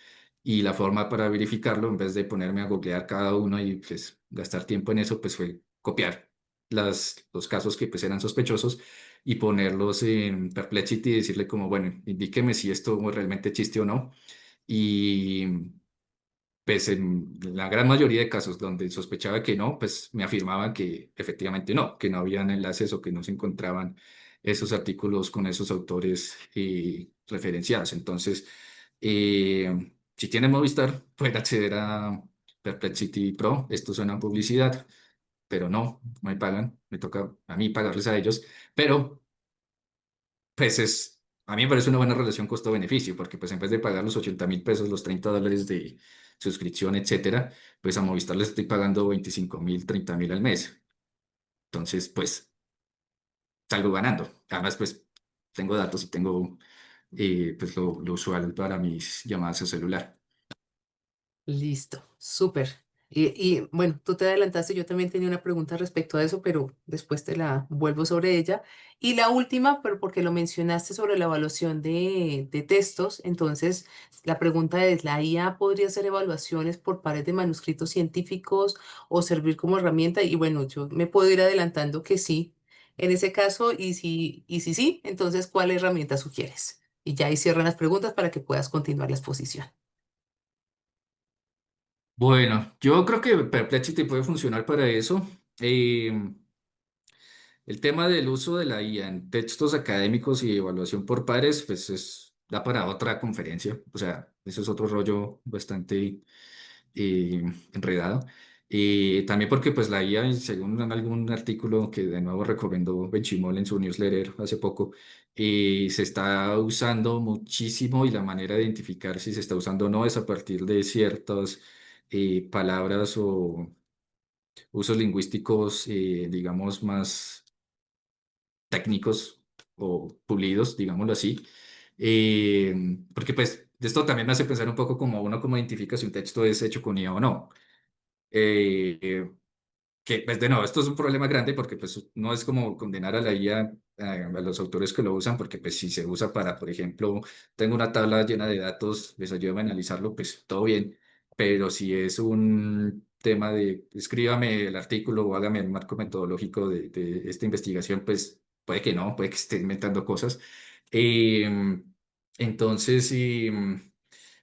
Y la forma para verificarlo, en vez de ponerme a googlear cada uno y pues gastar tiempo en eso, pues fue copiar los casos que pues eran sospechosos y ponerlos en Perplexity y decirle como, bueno, indíqueme si esto realmente existe o no. Y pues en la gran mayoría de casos donde sospechaba que no, pues me afirmaban que efectivamente no, que no habían enlaces o que no se encontraban esos artículos con esos autores referenciados. Entonces, si tienen Movistar, pueden acceder a Perplexity Pro. Esto suena a publicidad, pero no, no me pagan. Me toca a mí pagarles a ellos. Pero pues a mí me parece una buena relación costo-beneficio, porque pues en vez de pagar los 80.000 pesos, los $30 de suscripción, etcétera, pues a Movistar les estoy pagando 25.000, 30.000 al mes. Entonces, pues salgo ganando. Además, pues tengo datos y tengo pues lo usual para mis llamadas a celular. Listo, súper. Bueno, tú te adelantaste, yo también tenía una pregunta respecto a eso, pero después te la vuelvo sobre ella. Y la última, pero porque lo mencionaste sobre la evaluación de textos, entonces la pregunta es, ¿la IA podría hacer evaluaciones por pares de manuscritos científicos o servir como herramienta? Y bueno, yo me puedo ir adelantando que sí, en ese caso, y si sí, entonces, ¿cuál herramienta sugieres? Y ya ahí cierran las preguntas para que puedas continuar la exposición. Bueno, yo creo que Perplexity puede funcionar para eso. Eh, El tema del uso de la IA en textos académicos y evaluación por pares, pues da para otra conferencia. O sea, eso es otro rollo bastante eh, enredado. Y también porque pues la IA, según en algún artículo que de nuevo recomendó Benchimol en su newsletter hace poco, se está usando muchísimo y la manera de identificar si se está usando o no es a partir de ciertas palabras o usos lingüísticos, digamos, más técnicos o pulidos, digámoslo así. Eh, Porque pues esto también me hace pensar un poco como uno cómo identifica si un texto es hecho con IA o no. Eh, que pues de nuevo, esto es un problema grande porque pues no es como condenar a la IA, a los autores que lo usan, porque pues si se usa para, por ejemplo, tengo una tabla llena de datos, les ayuda a analizarlo, pues todo bien, pero si es un tema de escríbame el artículo o hágame el marco metodológico de esta investigación, pues puede que no, puede que esté inventando cosas. Eh, entonces, sí.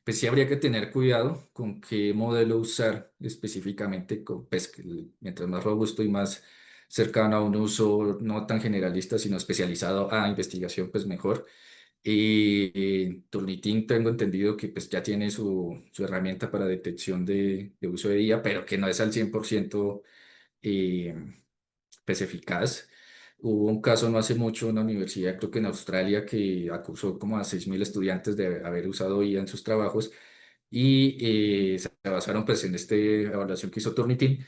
Pues sí habría que tener cuidado con qué modelo usar específicamente, pues, mientras más robusto y más cercano a un uso no tan generalista, sino especializado a investigación, pues mejor. Y Turnitin tengo entendido que pues ya tiene su herramienta para detección de uso de IA, pero que no es al 100% eh, pues eficaz. Hubo un caso no hace mucho en una universidad, creo que en Australia, que acusó como a 6.000 estudiantes de haber usado IA en sus trabajos y se basaron pues en esta evaluación que hizo Turnitin.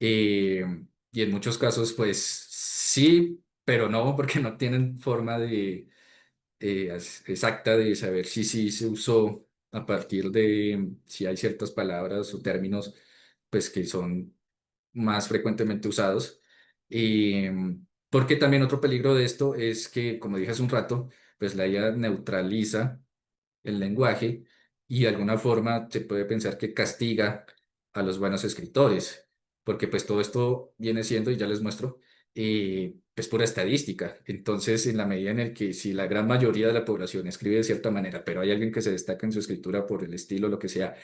eh, y en muchos casos pues sí, pero no, porque no tienen forma exacta de saber si sí se usó a partir de si hay ciertas palabras o términos pues que son más frecuentemente usados. Porque también otro peligro de esto es que, como dije hace un rato, pues la IA neutraliza el lenguaje y de alguna forma se puede pensar que castiga a los buenos escritores, porque pues todo esto viene siendo, y ya les muestro, pues pura estadística. Entonces, en la medida en el que si la gran mayoría de la población escribe de cierta manera, pero hay alguien que se destaca en su escritura por el estilo, lo que sea,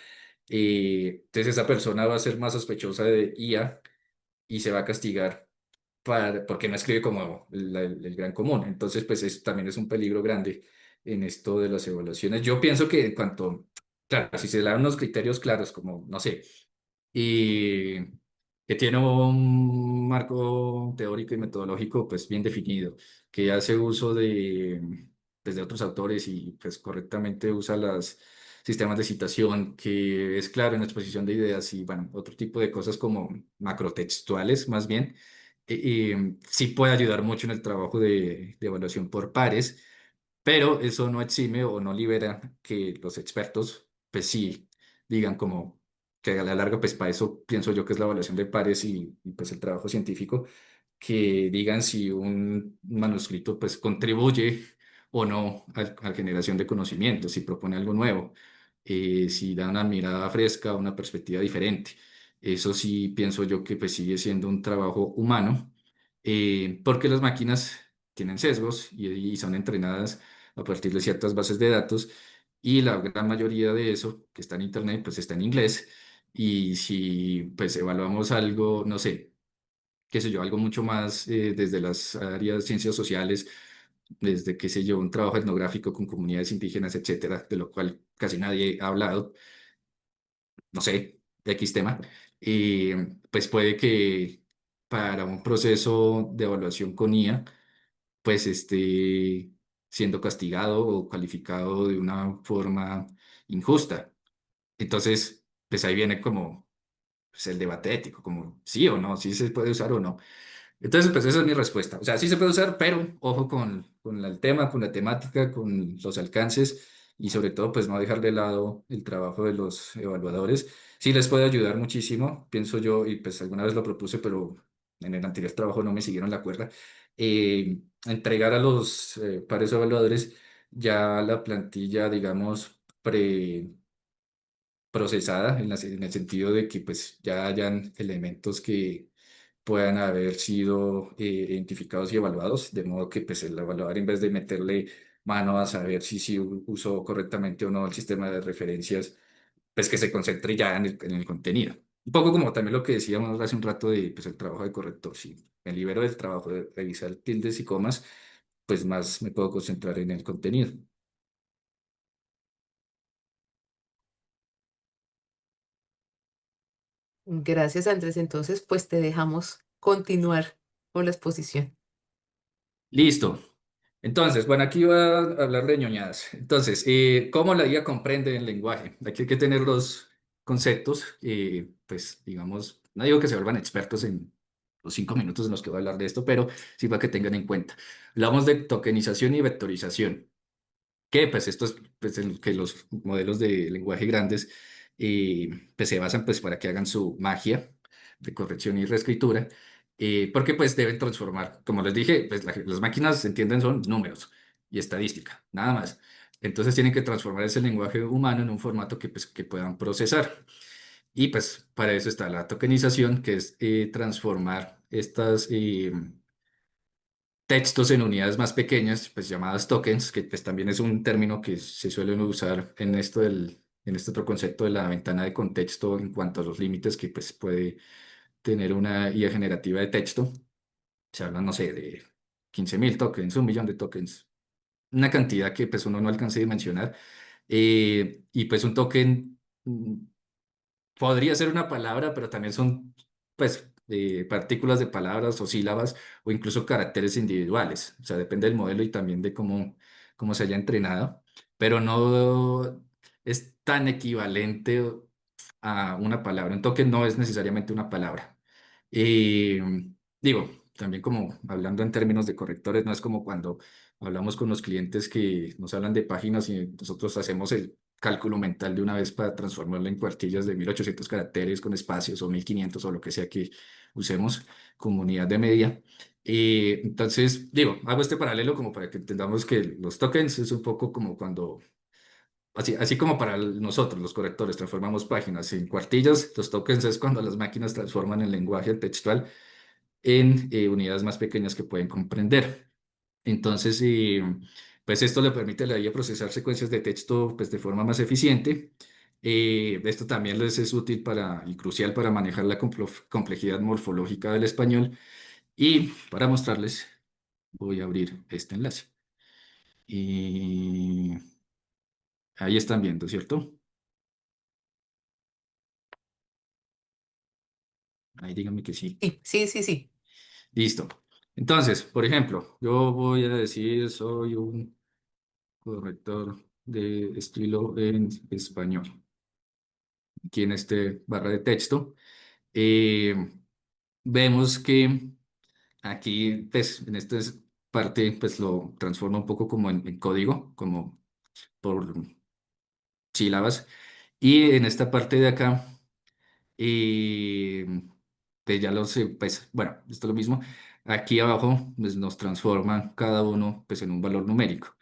entonces esa persona va a ser más sospechosa de IA y se va a castigar porque no escribe como el gran común. Entonces, pues eso también es un peligro grande en esto de las evaluaciones. Yo pienso que en cuanto, claro, si se le dan unos criterios claros, como, no sé, y que tiene un marco teórico y metodológico pues bien definido, que hace uso pues, de otros autores y pues correctamente usa los sistemas de citación, que es claro en la exposición de ideas y bueno, otro tipo de cosas como macrotextuales más bien, sí puede ayudar mucho en el trabajo de evaluación por pares, pero eso no exime o no libera que los expertos pues sí digan como que a la larga, pues para eso pienso yo que es la evaluación de pares y, pues el trabajo científico, que digan si un manuscrito pues contribuye o no a la generación de conocimiento, si propone algo nuevo. si da una mirada fresca, una perspectiva diferente. Eso sí pienso yo que pues sigue siendo un trabajo humano, porque las máquinas tienen sesgos y son entrenadas a partir de ciertas bases de datos y la gran mayoría de eso que está en Internet pues está en inglés. Y si pues evaluamos algo, no sé, qué sé yo, algo mucho más desde las áreas ciencias sociales, desde, qué sé yo, un trabajo etnográfico con comunidades indígenas, etcétera, de lo cual casi nadie ha hablado, no sé, X tema, y pues puede que para un proceso de evaluación con IA, pues esté siendo castigado o calificado de una forma injusta. Entonces, pues ahí viene como pues, el debate ético, como sí o no, si se puede usar o no. Entonces, pues esa es mi respuesta. O sea, sí se puede usar, pero ojo el tema, con la temática, con los alcances y sobre todo, pues no dejar de lado el trabajo de los evaluadores. Sí les puede ayudar muchísimo, pienso yo, y pues alguna vez lo propuse, pero en el anterior trabajo no me siguieron la cuerda. Entregar a los pares evaluadores ya la plantilla, digamos, procesada en el sentido de que pues ya hayan elementos que puedan haber sido identificados y evaluados, de modo que pues el evaluador en vez de meterle mano a saber si usó correctamente o no el sistema de referencias, pues que se concentre ya en el contenido. Un poco como también lo que decíamos hace un rato de pues, el trabajo de corrector. Si me libero del trabajo de revisar tildes y comas, pues más me puedo concentrar en el contenido. Gracias, Andrés. Entonces, pues te dejamos continuar con la exposición. Listo. Entonces, bueno, aquí voy a hablar de ñoñadas. Entonces, ¿cómo la IA comprende el lenguaje? Aquí hay que tener los conceptos, pues, digamos, no digo que se vuelvan expertos en los 5 minutos en los que voy a hablar de esto, pero sí para que tengan en cuenta. Hablamos de tokenización y vectorización que pues esto es pues, en que los modelos de lenguaje grandes pues se basan pues para que hagan su magia de corrección y reescritura, porque pues deben transformar, como les dije, pues las máquinas entienden son números y estadística, nada más. Entonces tienen que transformar ese lenguaje humano en un formato que, pues, que puedan procesar. Y pues para eso está la tokenización, que es transformar estas textos en unidades más pequeñas, pues llamadas tokens, que pues también es un término que se suele usar en en este otro concepto de la ventana de contexto en cuanto a los límites que pues puede tener una IA generativa de texto. Se habla, no sé, de 15.000 tokens, 1 millón de tokens, una cantidad que pues uno no alcanza a dimensionar. Y pues un token podría ser una palabra, pero también son, pues, partículas de palabras o sílabas o incluso caracteres individuales. O sea, depende del modelo y también de cómo se haya entrenado, pero no es tan equivalente a una palabra. Un token no es necesariamente una palabra. Y digo, también como hablando en términos de correctores, no es como cuando hablamos con los clientes que nos hablan de páginas y nosotros hacemos el cálculo mental de una vez para transformarlo en cuartillas de 1800 caracteres con espacios o 1500 o lo que sea que usemos como unidad de medida. Entonces, digo, hago este paralelo como para que entendamos que los tokens es un poco como cuando, así como para nosotros, los correctores, transformamos páginas en cuartillas, los tokens es cuando las máquinas transforman el lenguaje textual en unidades más pequeñas que pueden comprender. Entonces, pues esto le permite a la IA procesar secuencias de texto pues, de forma más eficiente. Esto también les es útil para, y crucial para manejar la complejidad morfológica del español. Y para mostrarles, voy a abrir este enlace. Y ahí están viendo, ¿cierto? Ahí díganme que sí. Sí, sí, sí, sí. Listo. Entonces, por ejemplo, yo voy a decir, soy un corrector de estilo en español. Aquí en este barra de texto. Eh, Vemos que aquí, pues, en esta parte, pues lo transforma un poco como en código, como por sílabas. Y en esta parte de acá, eh, pues ya lo sé, pues, bueno, esto es lo mismo. Aquí abajo, pues nos transforma cada uno, pues, en un valor numérico.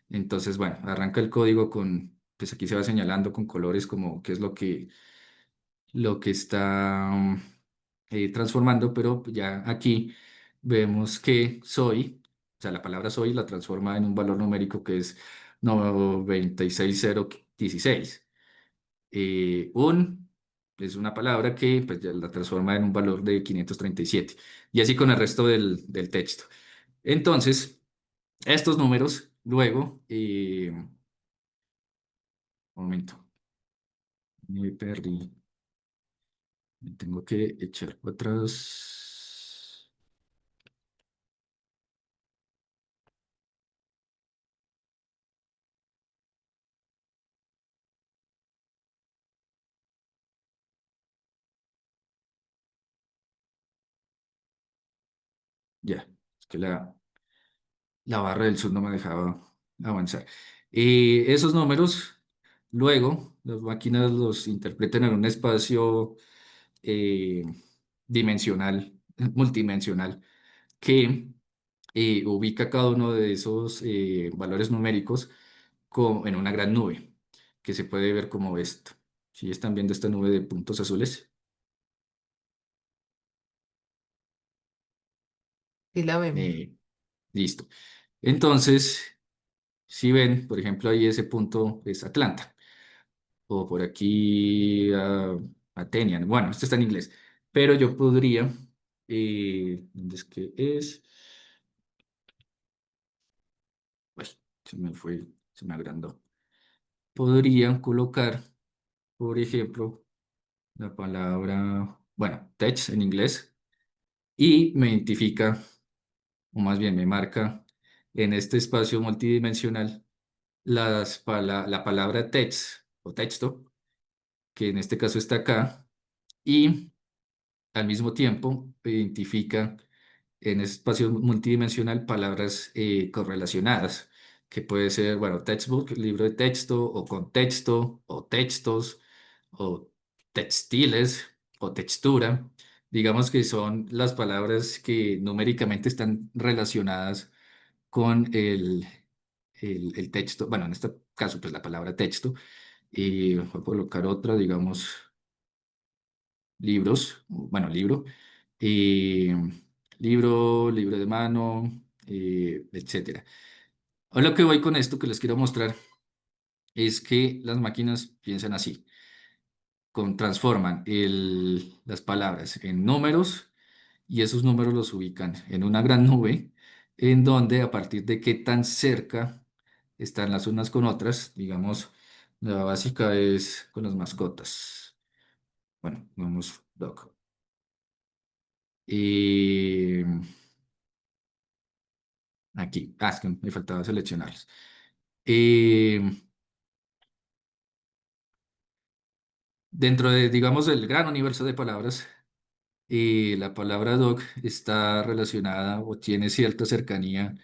Entonces, bueno, arranca el código pues aquí se va señalando con colores como qué es lo que está transformando, pero ya aquí vemos que soy, o sea, la palabra soy la transforma en un valor numérico que es 96016. Un es una palabra que pues, ya la transforma en un valor de 537. Y así con el resto del texto. Entonces, estos números, luego, un momento, me perdí. Me tengo que echar para atrás. Ya, es que la barra del sur no me dejaba avanzar. Esos números, luego, las máquinas los interpretan en un espacio eh, dimensional, multidimensional, que ubica cada uno de esos valores numéricos en una gran nube, que se puede ver como esto. Si están viendo esta nube de puntos azules. Sí la vemos. Eh, Listo. Entonces, si ven, por ejemplo, ahí ese punto es Atlanta, o por aquí Athenian. Bueno, esto está en inglés, pero yo podría, ¿dónde es que es? Ay, se me fue, se me agrandó. Podría colocar, por ejemplo, la palabra, bueno, text en inglés, y me identifica, o más bien me marca en este espacio multidimensional la palabra text o texto, que en este caso está acá, y al mismo tiempo identifica en ese espacio multidimensional palabras correlacionadas, que puede ser, bueno, textbook, libro de texto, o contexto, o textos, o textiles, o textura. Digamos que son las palabras que numéricamente están relacionadas con el texto, bueno, en este caso, pues la palabra texto, y voy a colocar otra, digamos, libros, bueno, libro, eh, libro de mano, etcétera. Ahora lo que voy con esto que les quiero mostrar es que las máquinas piensan así, transforman las palabras en números y esos números los ubican en una gran nube en donde a partir de qué tan cerca están las unas con otras, digamos, la básica es con las mascotas. Bueno, vamos, dog. Y aquí, es que me faltaba seleccionarlos. Eh, Dentro de, digamos, el gran universo de palabras, la palabra dog está relacionada o tiene cierta cercanía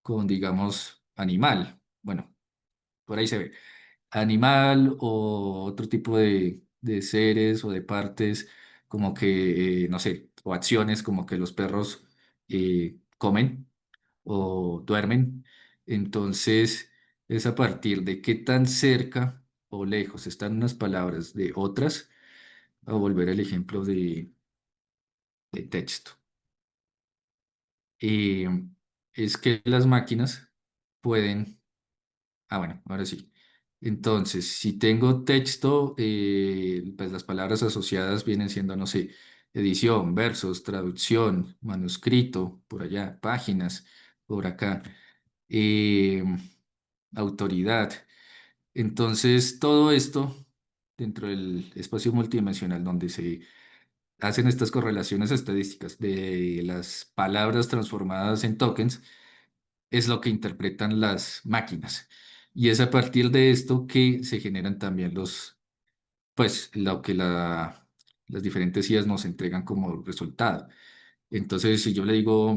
con, digamos, animal. Bueno, por ahí se ve. Animal o otro tipo de seres o de partes, como que, no sé, o acciones como que los perros comen o duermen. Entonces, es a partir de qué tan cerca o lejos están unas palabras de otras, a volver al ejemplo de texto. Eh, es que las máquinas pueden, bueno, ahora sí. Entonces, si tengo texto, pues las palabras asociadas vienen siendo, no sé, edición, versos, traducción, manuscrito, por allá, páginas, por acá. eh, Autoridad. Entonces, todo esto dentro del espacio multidimensional donde se hacen estas correlaciones estadísticas de las palabras transformadas en tokens, es lo que interpretan las máquinas. Y es a partir de esto que se generan también pues, lo que las diferentes IAs nos entregan como resultado. Entonces, si yo le digo,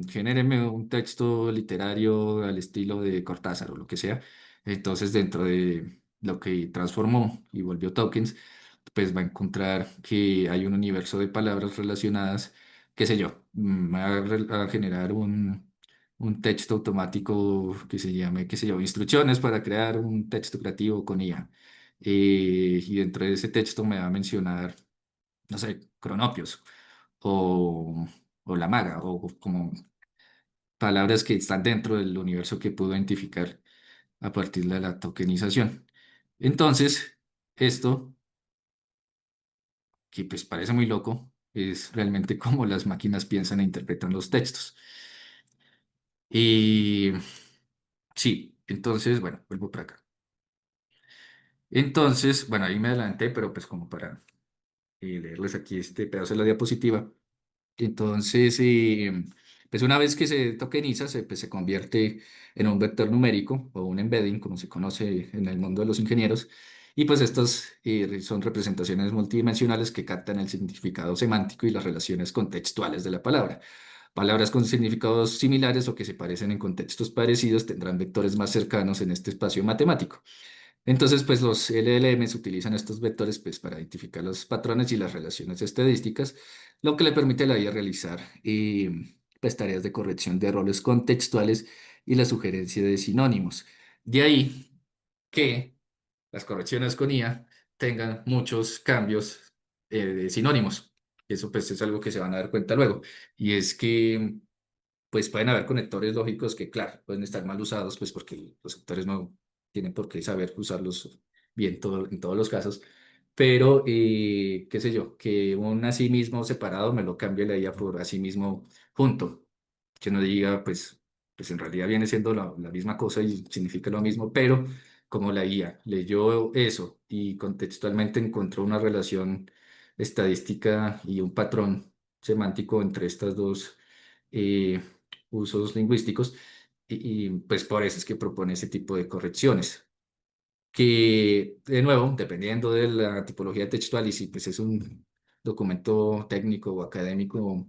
genéreme un texto literario al estilo de Cortázar o lo que sea, entonces dentro de lo que transformó y volvió tokens, pues va a encontrar que hay un universo de palabras relacionadas, qué sé yo, va a generar un texto automático que se llame, qué sé yo, instrucciones para crear un texto creativo con IA. Y dentro de ese texto me va a mencionar, no sé, cronopios o, o la maga o como palabras que están dentro del universo que puedo identificar a partir de la tokenización. Entonces, esto, que pues parece muy loco, es realmente cómo las máquinas piensan e interpretan los textos. Y sí, entonces, bueno, vuelvo para acá. Entonces, bueno, ahí me adelanté, pero pues como para leerles aquí este pedazo de la diapositiva. Entonces, pues una vez que se tokeniza, pues se convierte en un vector numérico o un embedding, como se conoce en el mundo de los ingenieros. Y pues estas son representaciones multidimensionales que captan el significado semántico y las relaciones contextuales de la palabra. Palabras con significados similares o que se parecen en contextos parecidos tendrán vectores más cercanos en este espacio matemático. Entonces, pues los LLMs utilizan estos vectores pues, para identificar los patrones y las relaciones estadísticas, lo que le permite a la IA realizar pues, tareas de corrección de errores contextuales y la sugerencia de sinónimos. De ahí que las correcciones con IA tengan muchos cambios de sinónimos. Eso pues es algo que se van a dar cuenta luego. Y es que pues pueden haber conectores lógicos que, claro, pueden estar mal usados, pues porque los actores no tienen por qué saber usarlos bien en todos los casos, pero, qué sé yo, que un así mismo separado me lo cambie la IA por así mismo junto, que no diga, pues en realidad viene siendo la misma cosa y significa lo mismo, pero como la IA leyó eso y contextualmente encontró una relación estadística y un patrón semántico entre estas dos eh, usos lingüísticos pues por eso es que propone ese tipo de correcciones que de nuevo, dependiendo de la tipología textual y si pues es un documento técnico o académico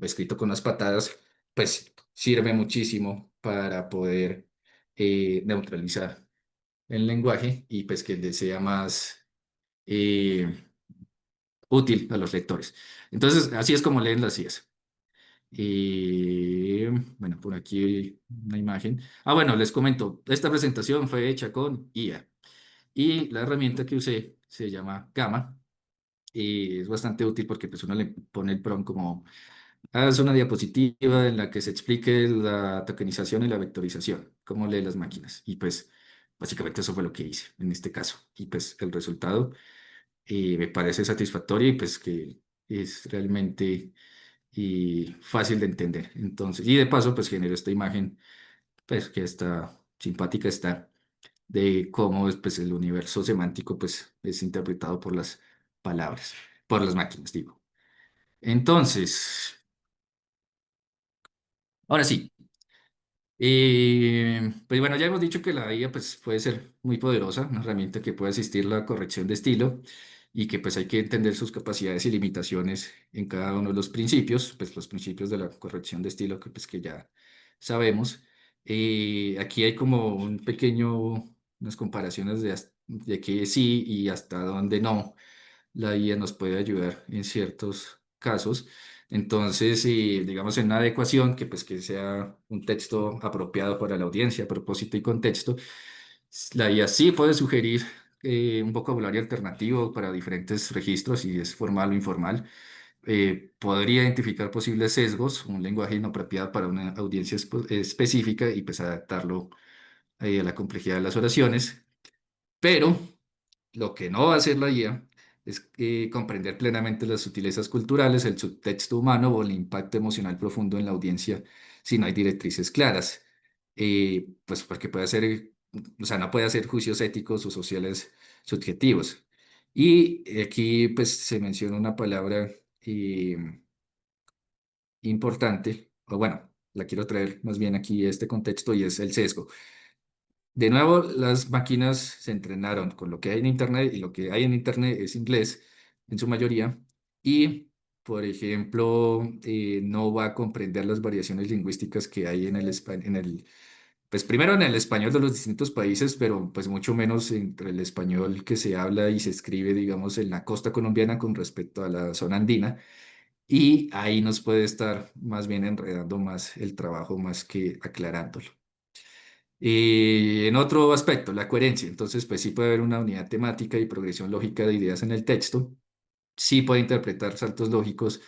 escrito con las patadas, pues sirve muchísimo para poder neutralizar el lenguaje y pues que le sea más eh, útil a los lectores. Entonces, así es como leen las IAs. Y bueno, por aquí una imagen. Ah, bueno, les comento, esta presentación fue hecha con IA y la herramienta que usé se llama Gamma y es bastante útil porque pues uno le pone el prompt como, haz una diapositiva en la que se explique la tokenización y la vectorización, cómo lee las máquinas. Y pues básicamente eso fue lo que hice en este caso. Y pues el resultado me parece satisfactorio y pues que es realmente fácil de entender. Entonces, y de paso, pues genero esta imagen, pues que está simpática está, de cómo pues, el universo semántico pues es interpretado por las palabras, por las máquinas, digo. Entonces, ahora sí. Pues bueno, ya hemos dicho que la IA pues, puede ser muy poderosa, una herramienta que puede asistir la corrección de estilo y que pues hay que entender sus capacidades y limitaciones en cada uno de los principios, pues los principios de la corrección de estilo que pues que ya sabemos. Aquí hay como un pequeño, unas comparaciones de que sí y hasta dónde no la IA nos puede ayudar en ciertos casos. Entonces, si digamos en una adecuación que pues que sea un texto apropiado para la audiencia, propósito y contexto, la IA sí puede sugerir un vocabulario alternativo para diferentes registros, si es formal o informal. Podría identificar posibles sesgos, un lenguaje inapropiado para una audiencia específica y pues adaptarlo a la complejidad de las oraciones. Pero lo que no va a hacer la IA es comprender plenamente las sutilezas culturales, el subtexto humano o el impacto emocional profundo en la audiencia si no hay directrices claras. Pues porque puede hacer, o sea, no puede hacer juicios éticos o sociales subjetivos. Y aquí pues se menciona una palabra eh, importante, o bueno, la quiero traer más bien aquí a este contexto y es el sesgo. De nuevo, las máquinas se entrenaron con lo que hay en Internet y lo que hay en Internet es inglés en su mayoría y, por ejemplo, no va a comprender las variaciones lingüísticas que hay pues primero en el español de los distintos países, pero pues mucho menos entre el español que se habla y se escribe, digamos, en la costa colombiana con respecto a la zona andina y ahí nos puede estar más bien enredando más el trabajo más que aclarándolo. Y en otro aspecto, la coherencia. Entonces, pues sí puede haber una unidad temática y progresión lógica de ideas en el texto. Sí puede interpretar saltos lógicos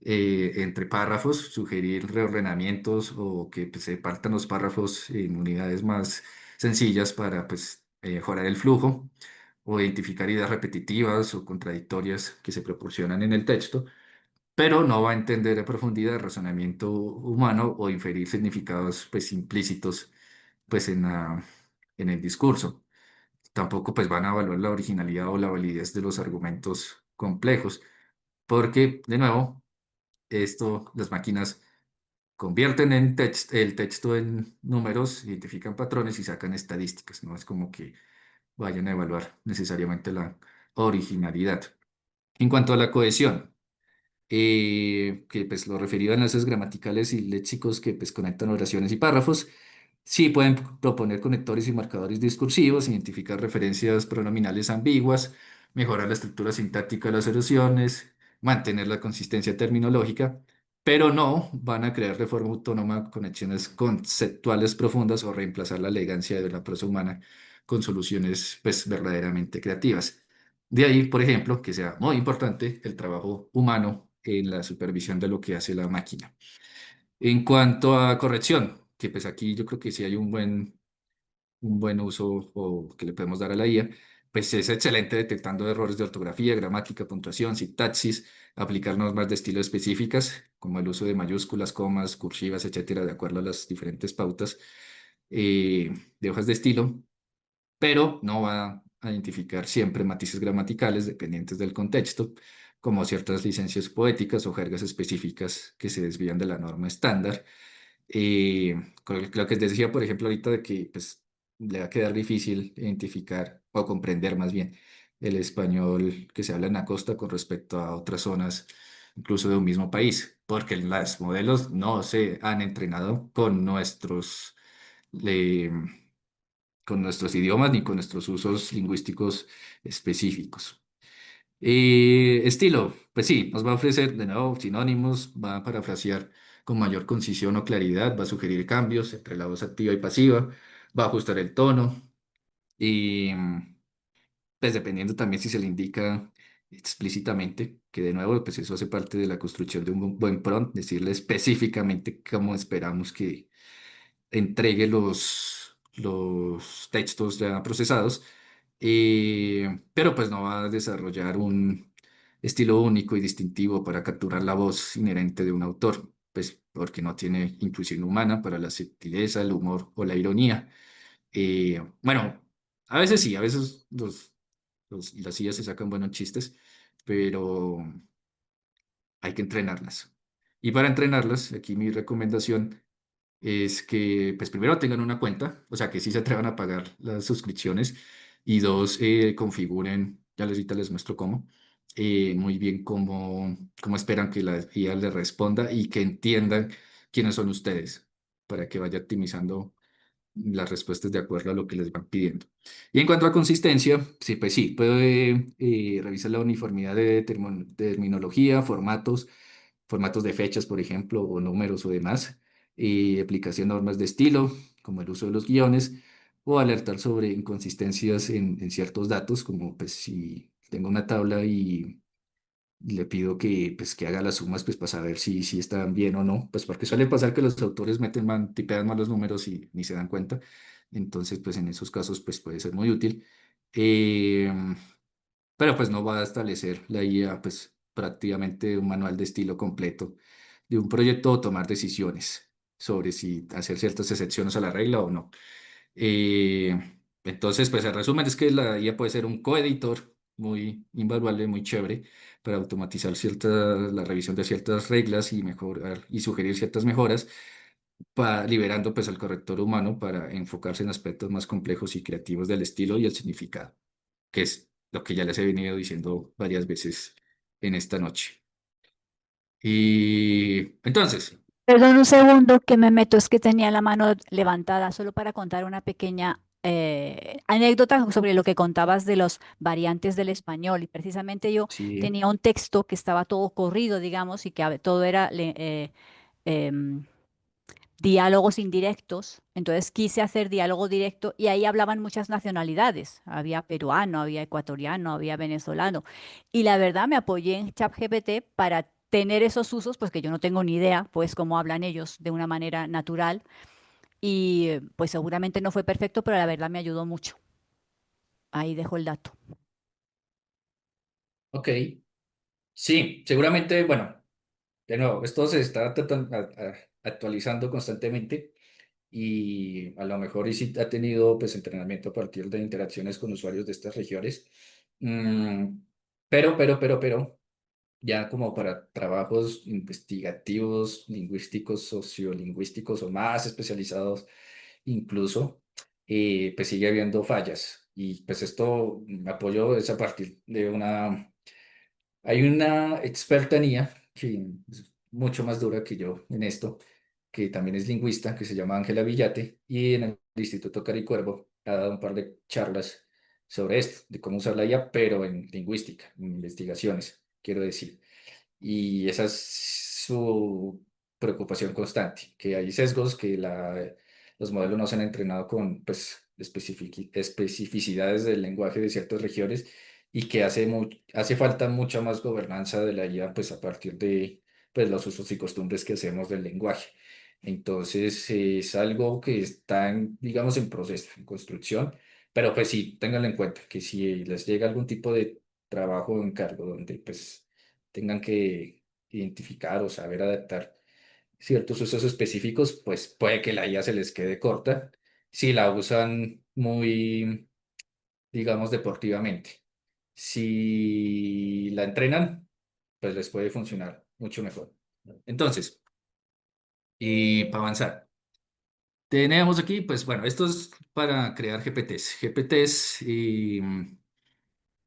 entre párrafos, sugerir reordenamientos o que pues, se partan los párrafos en unidades más sencillas para pues, mejorar el flujo o identificar ideas repetitivas o contradictorias que se proporcionan en el texto, pero no va a entender a profundidad el razonamiento humano o inferir significados pues, implícitos pues, en el discurso. Tampoco pues, van a evaluar la originalidad o la validez de los argumentos complejos, porque, de nuevo, las máquinas convierten el texto en números, identifican patrones y sacan estadísticas. No es como que vayan a evaluar necesariamente la originalidad. En cuanto a la cohesión, que pues lo referido a enlaces gramaticales y léxicos que pues conectan oraciones y párrafos. Sí pueden proponer conectores y marcadores discursivos, identificar referencias pronominales ambiguas, mejorar la estructura sintáctica de las oraciones, mantener la consistencia terminológica, pero no van a crear de forma autónoma conexiones conceptuales profundas o reemplazar la elegancia de la prosa humana con soluciones pues verdaderamente creativas. De ahí, por ejemplo, que sea muy importante el trabajo humano en la supervisión de lo que hace la máquina. En cuanto a corrección, que pues aquí yo creo que sí hay un buen uso o que le podemos dar a la IA, pues es excelente detectando errores de ortografía, gramática, puntuación, sintaxis, aplicar normas de estilo específicas, como el uso de mayúsculas, comas, cursivas, etcétera, de acuerdo a las diferentes pautas de hojas de estilo, pero no va a identificar siempre matices gramaticales dependientes del contexto, como ciertas licencias poéticas o jergas específicas que se desvían de la norma estándar. Con lo que les decía, por ejemplo, ahorita de que pues, le va a quedar difícil identificar o comprender más bien el español que se habla en la costa con respecto a otras zonas, incluso de un mismo país, porque los modelos no se han entrenado eh, con nuestros idiomas ni con nuestros usos lingüísticos específicos. Estilo, pues sí, nos va a ofrecer de nuevo sinónimos, va a parafrasear con mayor concisión o claridad, va a sugerir cambios entre la voz activa y pasiva, va a ajustar el tono y pues dependiendo también si se le indica explícitamente, que de nuevo pues eso hace parte de la construcción de un buen prompt, decirle específicamente cómo esperamos que entregue los textos ya procesados, pero pues no va a desarrollar un estilo único y distintivo para capturar la voz inherente de un autor, pues porque no tiene intuición humana para la sutileza, el humor o la ironía. Bueno, a veces sí, a veces las sillas se sacan buenos chistes, pero hay que entrenarlas. Y para entrenarlas, aquí mi recomendación es que, pues primero tengan una cuenta, o sea, que sí se atrevan a pagar las suscripciones y dos, configuren, ya les ahorita les muestro cómo, muy bien cómo esperan que la IA les responda y que entiendan quiénes son ustedes para que vaya optimizando las respuestas de acuerdo a lo que les van pidiendo. Y en cuanto a consistencia, sí, pues sí, puede revisar la uniformidad de terminología, formatos de fechas, por ejemplo, o números o demás, y aplicación de normas de estilo, como el uso de los guiones, o alertar sobre inconsistencias en ciertos datos, como pues si tengo una tabla y le pido que, pues, que haga las sumas pues, para saber si están bien o no, pues porque suele pasar que los autores tipean mal los números y ni se dan cuenta. Entonces, pues en esos casos pues, puede ser muy útil. Eh, pero pues no va a establecer la IA pues prácticamente un manual de estilo completo de un proyecto o tomar decisiones sobre si hacer ciertas excepciones a la regla o no. Eh, entonces, pues el resumen es que la IA puede ser un coeditor muy invaluable, muy chévere para automatizar la revisión de ciertas reglas y mejorar y sugerir ciertas mejoras, liberando pues al corrector humano para enfocarse en aspectos más complejos y creativos del estilo y el significado, que es lo que ya les he venido diciendo varias veces en esta noche. Y entonces, Perdón un segundo que me meto, es que tenía la mano levantada solo para contar una pequeña anécdotas sobre lo que contabas de los variantes del español. Y precisamente yo Sí, tenía un texto que estaba todo corrido, digamos, y que todo era em, diálogos indirectos. Entonces quise hacer diálogo directo y ahí hablaban muchas nacionalidades. Había peruano, había ecuatoriano, había venezolano. Y la verdad me apoyé en ChatGPT para tener esos usos, pues que yo no tengo ni idea, pues cómo hablan ellos de una manera natural. Y pues seguramente no fue perfecto, pero la verdad me ayudó mucho. Ahí dejo el dato. ok. Sí, seguramente, bueno, de nuevo, esto se está actualizando constantemente y a lo mejor y sí ha tenido pues entrenamiento a partir de interacciones con usuarios de estas regiones. Mm, pero, ya como para trabajos investigativos, lingüísticos, sociolingüísticos o más especializados incluso, pues sigue habiendo fallas. Y pues esto me apoyo es a partir de hay una experta en IA que es mucho más dura que yo en esto, que también es lingüista, que se llama Ángela Villate, y en el Instituto Caricuervo ha dado un par de charlas sobre esto, de cómo usar la IA, pero en lingüística, en investigaciones, quiero decir. Y esa es su preocupación constante, que hay sesgos, que los modelos no se han entrenado con pues, especificidades del lenguaje de ciertas regiones y que hace falta mucha más gobernanza de la IA pues, a partir de pues, los usos y costumbres que hacemos del lenguaje. Entonces, es algo que está, digamos, en proceso, en construcción, pero pues sí, ténganlo en cuenta, que si les llega algún tipo de trabajo o encargo donde pues tengan que identificar o saber adaptar ciertos usos específicos, pues puede que la IA se les quede corta si la usan muy, digamos, deportivamente. Si la entrenan, pues les puede funcionar mucho mejor. Entonces, y para avanzar, tenemos aquí, pues bueno, esto es para crear GPTs. GPTs, y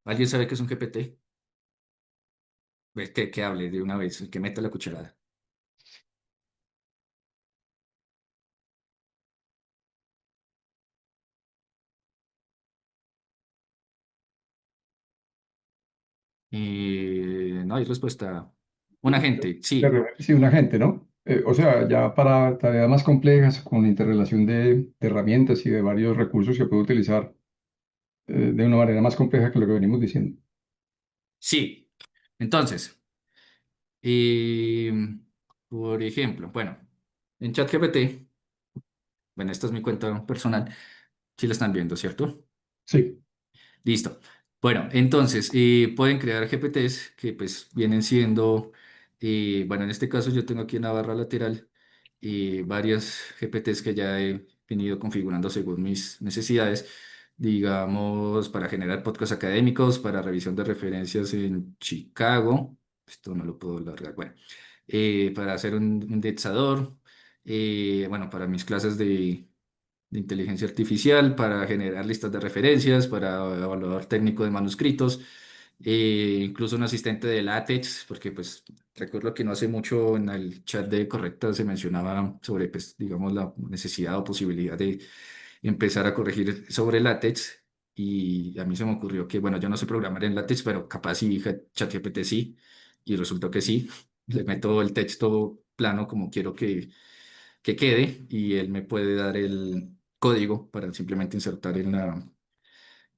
¿alguien sabe qué es un GPT? Que hable de una vez, que meta la cucharada. No hay respuesta. Un agente, sí. Sí, un agente, ¿no? O sea, ya para tareas más complejas, con interrelación de herramientas y de varios recursos que puede utilizar de una manera más compleja que lo que venimos diciendo. Sí. Entonces, eh, por ejemplo, bueno, en ChatGPT, bueno, esta es mi cuenta personal, si la están viendo, ¿cierto? Sí, Listo. Bueno, entonces, pueden crear GPTs que pues vienen siendo, bueno, en este caso yo tengo aquí en la barra lateral varias GPTs que ya he venido configurando según mis necesidades, digamos, para generar podcasts académicos, para revisión de referencias en Chicago, esto no lo puedo largar, bueno, para hacer un indexador, bueno, para mis clases de inteligencia artificial para generar listas de referencias, para evaluador técnico de manuscritos, incluso un asistente de LaTeX, porque pues recuerdo que no hace mucho en el chat de Correcta se mencionaba sobre, pues, digamos, la necesidad o posibilidad de empezar a corregir sobre LaTeX. Y a mí se me ocurrió que, bueno, yo no sé programar en LaTeX, pero capaz sí, ChatGPT sí, y resultó que sí. Le meto el texto plano como quiero que quede y él me puede dar el código para simplemente insertar en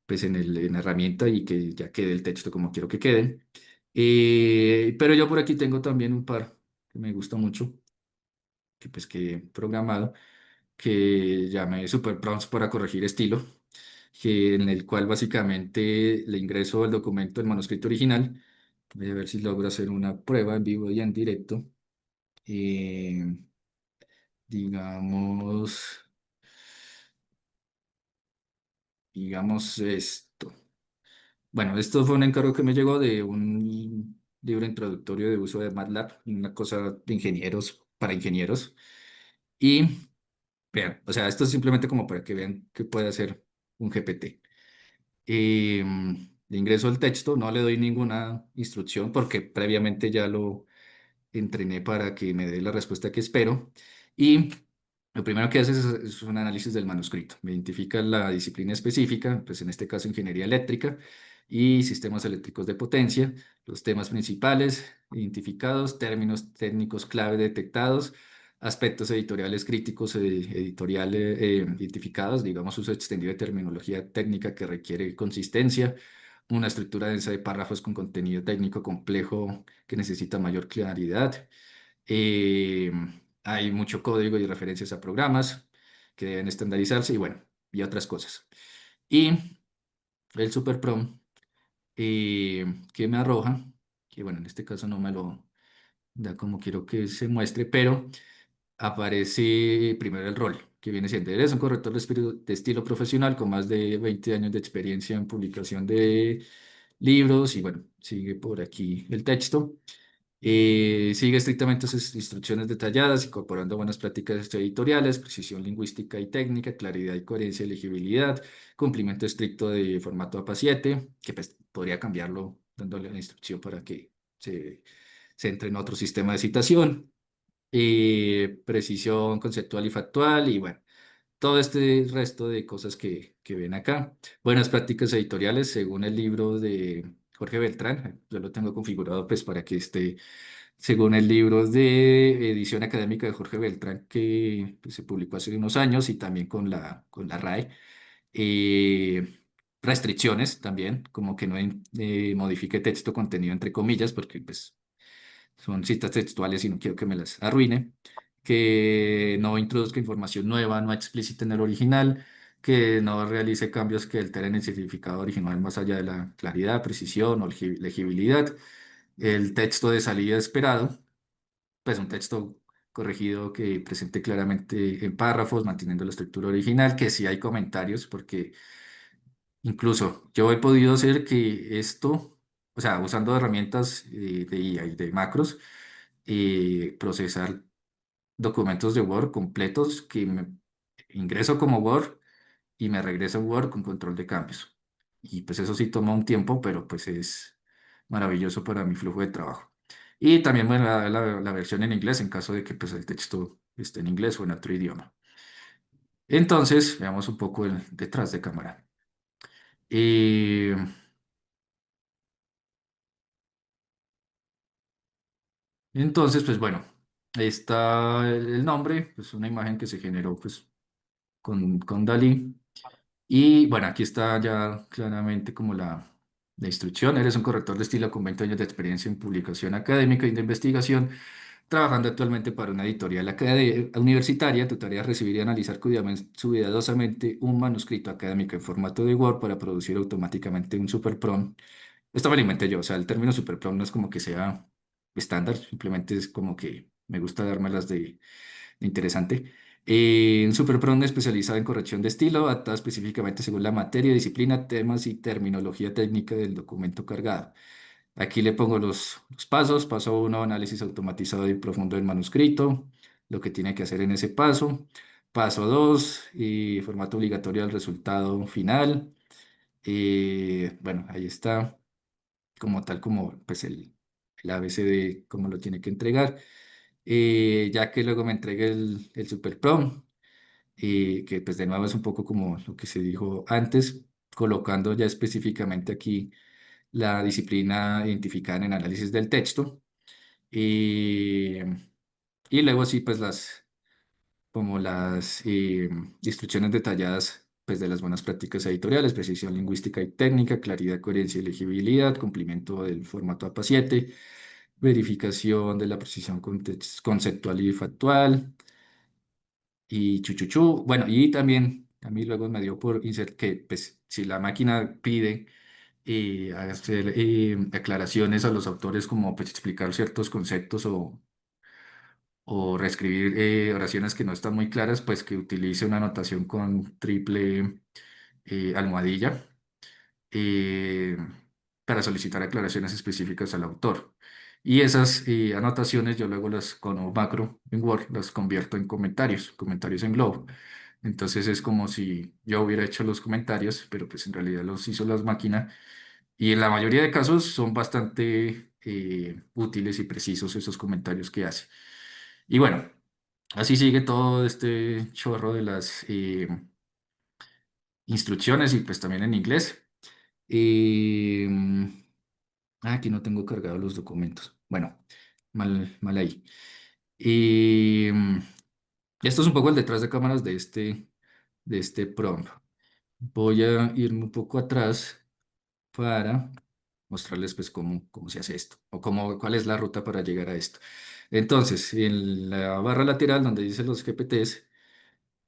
pues en la herramienta y que ya quede el texto como quiero que quede. Pero yo por aquí tengo también un par que me gusta mucho, que pues que he programado, que llamé Super Prompts para corregir estilo, en el cual básicamente le ingreso el documento, el manuscrito original. Voy a ver si logro hacer una prueba en vivo y en directo. Eh, digamos, digamos esto. Bueno, esto fue un encargo que me llegó de un libro introductorio de uso de MATLAB, una cosa de ingenieros para ingenieros. Y vean, o sea, esto es simplemente como para que vean que puede hacer un GPT. Le ingreso el texto, no le doy ninguna instrucción porque previamente ya lo entrené para que me dé la respuesta que espero. Y Lo primero que haces es un análisis del manuscrito. Identifica la disciplina específica, pues en este caso ingeniería eléctrica y sistemas eléctricos de potencia, los temas principales identificados, términos técnicos clave detectados, aspectos editoriales críticos editoriales identificados, digamos uso extendido de terminología técnica que requiere consistencia, una estructura densa de párrafos con contenido técnico complejo que necesita mayor claridad. Eh, Hay mucho código y referencias a programas que deben estandarizarse y bueno, y otras cosas. Y el Super Prom que me arroja, que bueno, en este caso no me lo da como quiero que se muestre, pero aparece primero el rol, que viene siendo, eres un corrector de estilo profesional con más de 20 años de experiencia en publicación de libros y bueno, sigue por aquí el texto. Sigue estrictamente sus instrucciones detalladas, incorporando buenas prácticas editoriales, precisión lingüística y técnica, claridad y coherencia y legibilidad, cumplimiento estricto de formato APA 7, que pues, podría cambiarlo dándole la instrucción para que se entre en otro sistema de citación, precisión conceptual y factual, y bueno, todo este resto de cosas que ven acá. Buenas prácticas editoriales, según el libro de Jorge Beltrán, yo lo tengo configurado pues para que esté según el libro de edición académica de Jorge Beltrán, que pues, se publicó hace unos años y también con la RAE. Eh, Restricciones también, como que no modifique texto contenido entre comillas, porque pues, son citas textuales y no quiero que me las arruine. Que no introduzca información nueva, no explícita en el original, que no realice cambios que alteren el significado original más allá de la claridad, precisión o legibilidad. El texto de salida esperado, pues un texto corregido que presente claramente en párrafos, manteniendo la estructura original, que sí hay comentarios, porque incluso yo he podido hacer que esto, o sea, usando herramientas de IA y de macros, procesar documentos de Word completos que me ingreso como Word y me regresa a Word con control de cambios. Y pues eso sí toma un tiempo, pero pues es maravilloso para mi flujo de trabajo. Y también bueno, la versión en inglés en caso de que pues, el texto esté en inglés o en otro idioma. Entonces, veamos un poco el detrás de cámara. Eh, entonces, pues bueno, ahí está el nombre, pues una imagen que se generó pues con Dalí. Y bueno, aquí está ya claramente como la instrucción. Eres un corrector de estilo con 20 años de experiencia en publicación académica y de investigación, trabajando actualmente para una editorial universitaria. Tu tarea es recibir y analizar cuidadosamente un manuscrito académico en formato de Word para producir automáticamente un super prompt. Esto me lo inventé yo, o sea, el término super prompt no es como que sea estándar, simplemente es como que me gusta dármelas de interesante. Un superpron especializado en corrección de estilo, adaptada específicamente según la materia, disciplina, temas y terminología técnica del documento cargado. Aquí le pongo los pasos. Paso uno, análisis automatizado y profundo del manuscrito, lo que tiene que hacer en ese paso. Paso 2, formato obligatorio del resultado final. Bueno, ahí está, como tal, como pues el ABCD, cómo lo tiene que entregar. Ya que luego me entregue el Super Prom, que pues de nuevo es un poco como lo que se dijo antes, colocando ya específicamente aquí la disciplina identificada en el análisis del texto. eh, y luego sí, pues como las instrucciones detalladas pues de las buenas prácticas editoriales, precisión lingüística y técnica, claridad, coherencia y legibilidad, cumplimiento del formato APA 7, verificación de la precisión conceptual y factual, y chuchuchú. Bueno, y también a mí luego me dio por insertar que pues, si la máquina pide hacer aclaraciones a los autores como pues, explicar ciertos conceptos o reescribir oraciones que no están muy claras, pues que utilice una anotación con triple almohadilla eh, para solicitar aclaraciones específicas al autor. Y esas anotaciones yo luego las con un macro en Word las convierto en comentarios, comentarios en Globo. Entonces es como si yo hubiera hecho los comentarios, pero pues en realidad los hizo la máquina. Y en la mayoría de casos son bastante útiles y precisos esos comentarios que hace. Y bueno. Así sigue todo este chorro de las instrucciones y pues también en inglés. Y, aquí no tengo cargados los documentos. Bueno, mal ahí. Y esto es un poco el detrás de cámaras de este prompt. Voy a irme un poco atrás para mostrarles pues cómo se hace esto o cuál es la ruta para llegar a esto. Entonces, en la barra lateral donde dice los GPTs,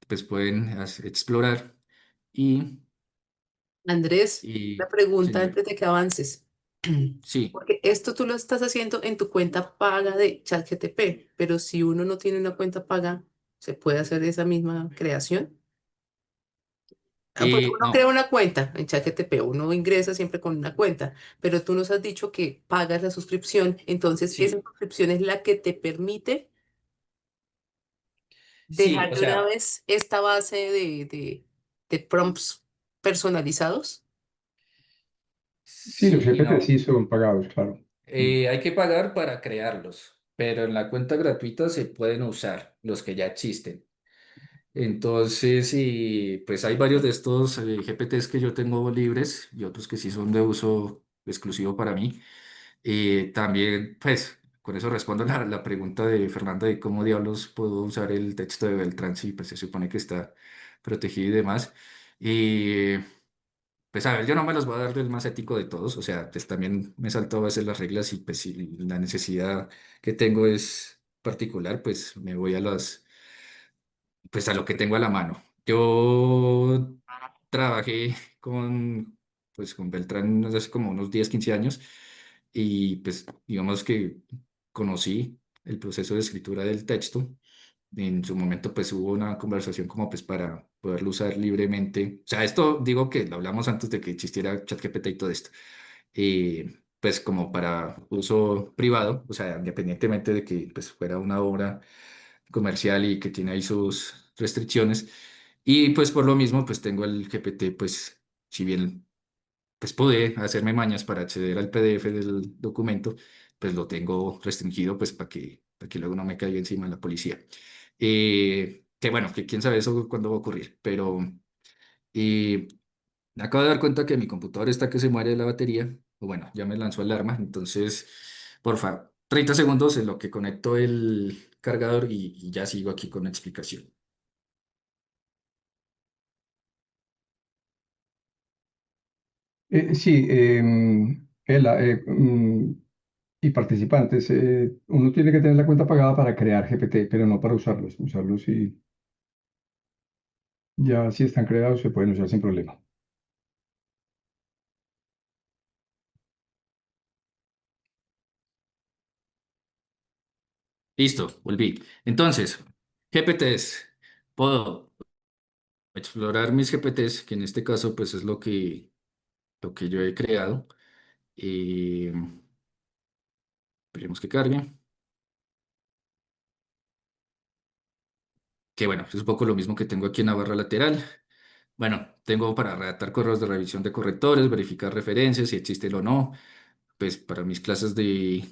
pues pueden explorar y, Andrés, la pregunta señor, antes de que avances. sí, Porque esto tú lo estás haciendo en tu cuenta paga de ChatGPT, pero si uno no tiene una cuenta paga, ¿se puede hacer esa misma creación? Pues uno crea no, una cuenta en ChatGPT, uno ingresa siempre con una cuenta, pero tú nos has dicho que pagas la suscripción, entonces esa sí, suscripción es la que te permite sí, dejar o de una sea, vez esta base de prompts personalizados. Sí, los sí y GPT no. sí son pagados, claro. Mm. Hay que pagar para crearlos, pero en la cuenta gratuita se pueden usar los que ya existen. Entonces, y pues hay varios de estos GPTs que yo tengo libres y otros que sí son de uso exclusivo para mí. También, pues, con eso respondo la pregunta de Fernanda de cómo diablos puedo usar el texto de Beltrán si pues se supone que está protegido y demás. Y pues a ver, yo no me los voy a dar del más ético de todos, o sea, pues también me salto a veces las reglas y pues si la necesidad que tengo es particular, pues me voy pues a lo que tengo a la mano. Yo trabajé con Beltrán hace como unos 10 15 años y pues digamos que conocí el proceso de escritura del texto. En su momento pues hubo una conversación como pues para poderlo usar libremente. O sea, esto digo que lo hablamos antes de que existiera ChatGPT y todo esto. Pues como para uso privado, o sea, independientemente de que pues fuera una obra comercial y que tiene ahí sus restricciones. Y pues por lo mismo, pues tengo el GPT, pues si bien pues pude hacerme mañas para acceder al PDF del documento, pues lo tengo restringido pues para que luego no me caiga encima la policía. Que bueno, que quién sabe eso cuándo va a ocurrir, pero eh, me acabo de dar cuenta que mi computador está que se muere de la batería, o bueno, ya me lanzó alarma, entonces, porfa, 30 segundos en lo que conecto el cargador y ya sigo aquí con la explicación. Sí, y participantes, uno tiene que tener la cuenta pagada para crear GPT, pero no para usarlos. Usarlos y ya si están creados se pueden usar sin problema. Listo, volví. Entonces, GPTs. Puedo explorar mis GPTs, que en este caso pues es lo que yo he creado. Y esperemos que cargue. Que bueno, es un poco lo mismo que tengo aquí en la barra lateral. Bueno, tengo para redactar correos de revisión de correctores, verificar referencias, si existen o no. Pues para mis clases de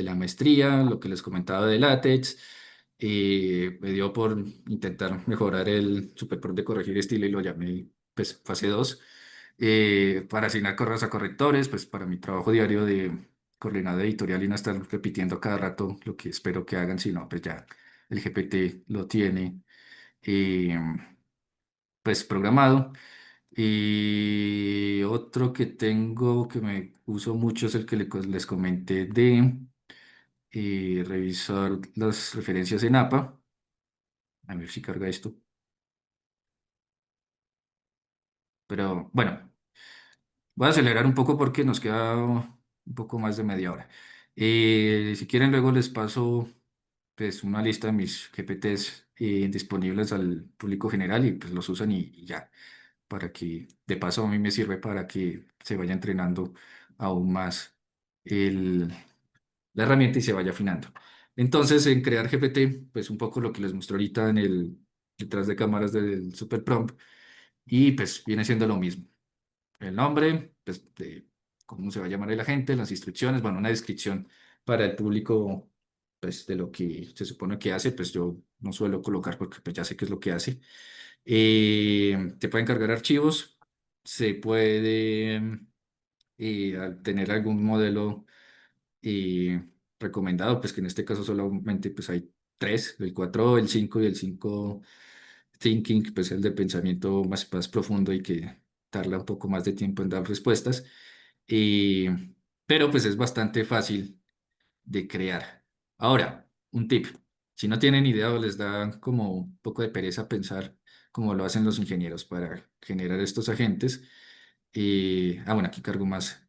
la maestría, lo que les comentaba de látex. Me dio por intentar mejorar el superprop de corregir estilo y lo llamé pues fase 2. Para asignar correos a correctores, pues para mi trabajo diario de coordinador editorial y no estar repitiendo cada rato lo que espero que hagan, sino pues ya el GPT lo tiene eh, pues programado. Y otro que tengo que me uso mucho es el que les comenté de revisar las referencias en APA. A ver si carga esto. Pero bueno, voy a acelerar un poco porque nos queda un poco más de media hora. Si quieren, luego les paso pues, una lista de mis GPTs disponibles al público general y pues los usan y ya. Para que de paso a mí me sirve para que se vaya entrenando aún más la herramienta y se vaya afinando. Entonces, en crear GPT, pues un poco lo que les mostré ahorita en el detrás de cámaras del Super Prompt, y pues viene siendo lo mismo. El nombre, pues de cómo se va a llamar el agente, las instrucciones, bueno, una descripción para el público pues, de lo que se supone que hace, pues yo no suelo colocar porque pues, ya sé qué es lo que hace. Te pueden cargar archivos, se puede al tener algún modelo recomendado, pues que en este caso solamente pues hay tres, el 4 el 5 y el 5 Thinking, pues el de pensamiento más profundo y que tarda un poco más de tiempo en dar respuestas. Y, pero pues es bastante fácil de crear. Ahora, un tip. Si no tienen idea o les da como un poco de pereza pensar cómo lo hacen los ingenieros para generar estos agentes, bueno, aquí cargo más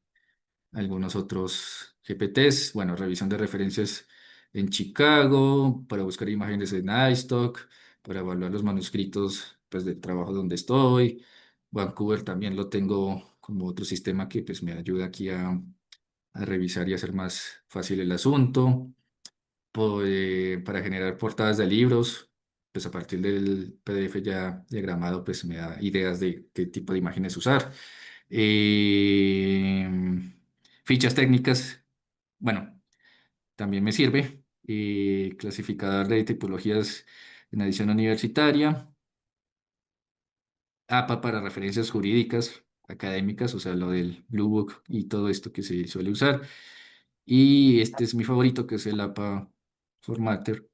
algunos otros GPTs, bueno, revisión de referencias en Chicago, para buscar imágenes en iStock, para evaluar los manuscritos pues, del trabajo donde estoy. Vancouver también lo tengo como otro sistema que pues, me ayuda aquí a revisar y hacer más fácil el asunto. Para generar portadas de libros, pues a partir del PDF ya diagramado, pues me da ideas de qué tipo de imágenes usar. Fichas técnicas, bueno, también me sirve. Clasificador de tipologías en edición universitaria. APA para referencias jurídicas, académicas, o sea, lo del Blue Book y todo esto que se suele usar. Y este es mi favorito, que es el APA Formatter.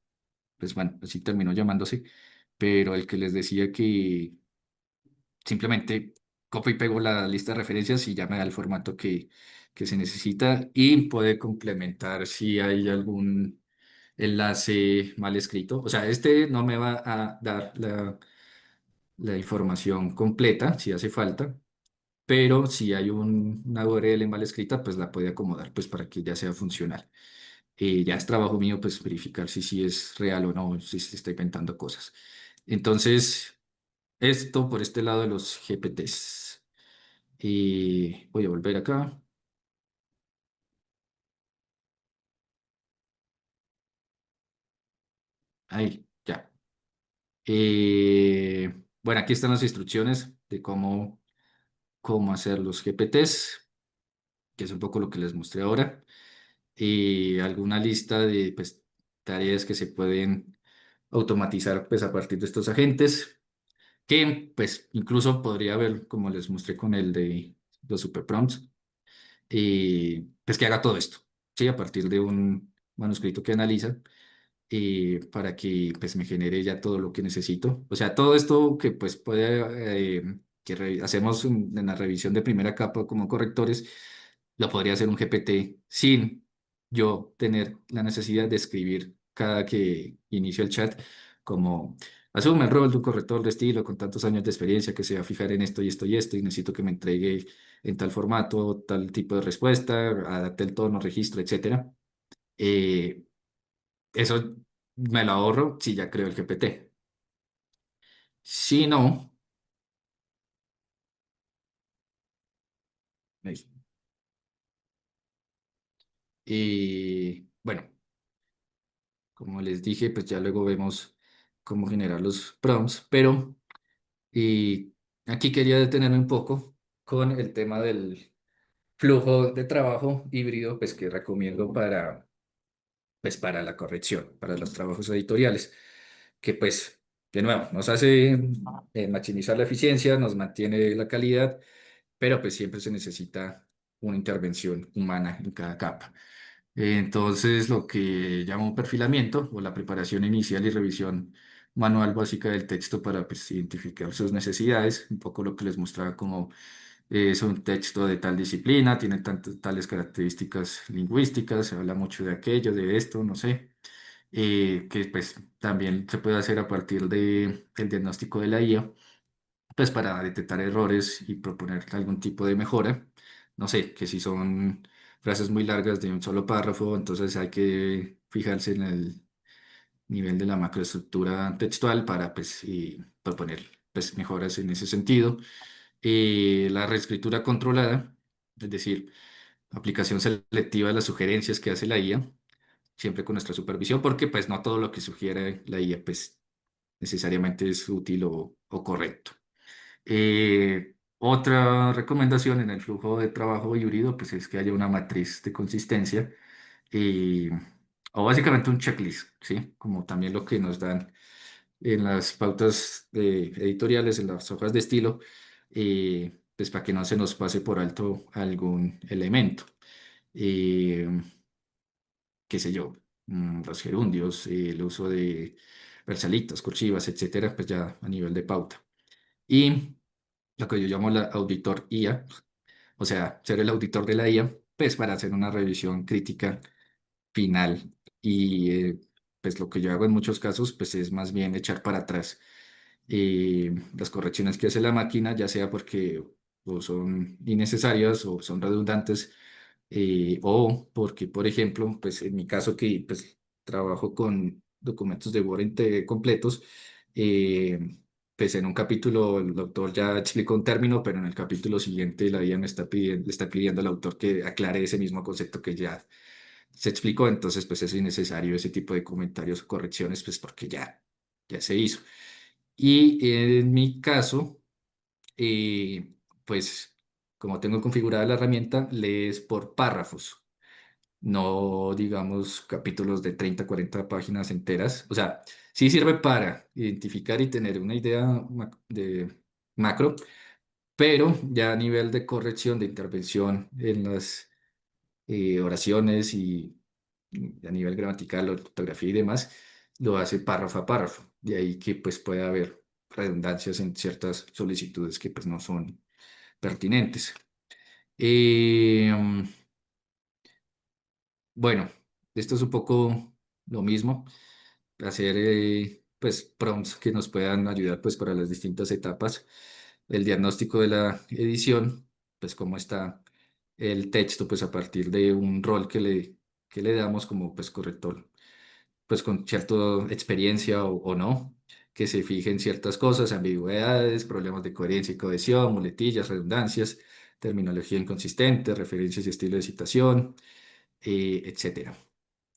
Pues bueno, así terminó llamándose, pero el que les decía que simplemente copio y pego la lista de referencias y ya me da el formato que se necesita y puede complementar si hay algún enlace mal escrito. O sea, este no me va a dar la información completa si hace falta, pero si hay una URL mal escrita, pues la puede acomodar pues para que ya sea funcional. Ya es trabajo mío pues verificar si sí es real o no, si se está inventando cosas. Entonces, esto por este lado de los GPTs. Y voy a volver acá. Ahí, ya. Bueno, aquí están las instrucciones de cómo hacer los GPTs, que es un poco lo que les mostré ahora. Y alguna lista de pues, tareas que se pueden automatizar pues, a partir de estos agentes. Que pues incluso podría haber, como les mostré con el de los super prompts, pues que haga todo esto, ¿sí? A partir de un manuscrito que analiza, para que pues me genere ya todo lo que necesito. O sea, todo esto que pues puede, hacemos en la revisión de primera capa como correctores, lo podría hacer un GPT sin yo tener la necesidad de escribir cada que inicio el chat como... Asume el rol de un corrector de estilo con tantos años de experiencia que se va a fijar en esto y esto y esto y necesito que me entregue en tal formato, tal tipo de respuesta, adapte el tono, registro, etcétera. Eh, Eso me lo ahorro si ya creo el GPT. Si no, ahí. Bueno, como les dije, pues ya luego vemos cómo generar los prompts, pero y aquí quería detenerme un poco con el tema del flujo de trabajo híbrido, pues que recomiendo pues para la corrección, para los trabajos editoriales, que pues, de nuevo, nos hace maximizar la eficiencia, nos mantiene la calidad, pero pues siempre se necesita una intervención humana en cada capa. Entonces, lo que llamo perfilamiento o la preparación inicial y revisión manual básica del texto para pues, identificar sus necesidades, un poco lo que les mostraba como es un texto de tal disciplina, tiene tales características lingüísticas, se habla mucho de aquello, de esto, no sé, que pues también se puede hacer a partir del diagnóstico de la IA, pues para detectar errores y proponer algún tipo de mejora. No sé, que si son frases muy largas de un solo párrafo, entonces hay que fijarse en el nivel de la macroestructura textual para pues, proponer pues, mejoras en ese sentido. La reescritura controlada, es decir, aplicación selectiva de las sugerencias que hace la IA, siempre con nuestra supervisión, porque pues no todo lo que sugiere la IA pues necesariamente es útil o correcto. Otra recomendación en el flujo de trabajo híbrido pues es que haya una matriz de consistencia. o básicamente un checklist, ¿sí? Como también lo que nos dan en las pautas editoriales, en las hojas de estilo, pues para que no se nos pase por alto algún elemento. Eh, Qué sé yo, los gerundios, el uso de versalitos, cursivas, etcétera, pues ya a nivel de pauta. Y lo que yo llamo la auditor IA, o sea, ser el auditor de la IA, pues para hacer una revisión crítica final. Y pues lo que yo hago en muchos casos, pues es más bien echar para atrás las correcciones que hace la máquina, ya sea porque o son innecesarias o son redundantes, o porque, por ejemplo, pues en mi caso que pues trabajo con documentos de Word completos, eh, pues en un capítulo el autor ya explicó un término, pero en el capítulo siguiente la IA me está pidiendo, le está pidiendo al autor que aclare ese mismo concepto que ya se explicó, entonces pues es innecesario ese tipo de comentarios o correcciones, pues porque ya se hizo. Y en mi caso, eh, pues como tengo configurada la herramienta, lees por párrafos, no digamos capítulos de 30 40 páginas enteras. O sea, sí sirve para identificar y tener una idea de macro, pero ya a nivel de corrección, de intervención en las oraciones y a nivel gramatical, ortografía y demás, lo hace párrafo a párrafo. De ahí que pues puede haber redundancias en ciertas solicitudes que pues no son pertinentes. Eh, mm, bueno, esto es un poco lo mismo, hacer pues prompts que nos puedan ayudar pues para las distintas etapas. El diagnóstico de la edición, pues cómo está el texto, pues a partir de un rol que le damos como pues corrector, pues con cierta experiencia o no, que se fije en ciertas cosas, ambigüedades, problemas de coherencia y cohesión, muletillas, redundancias, terminología inconsistente, referencias y estilo de citación, etcétera.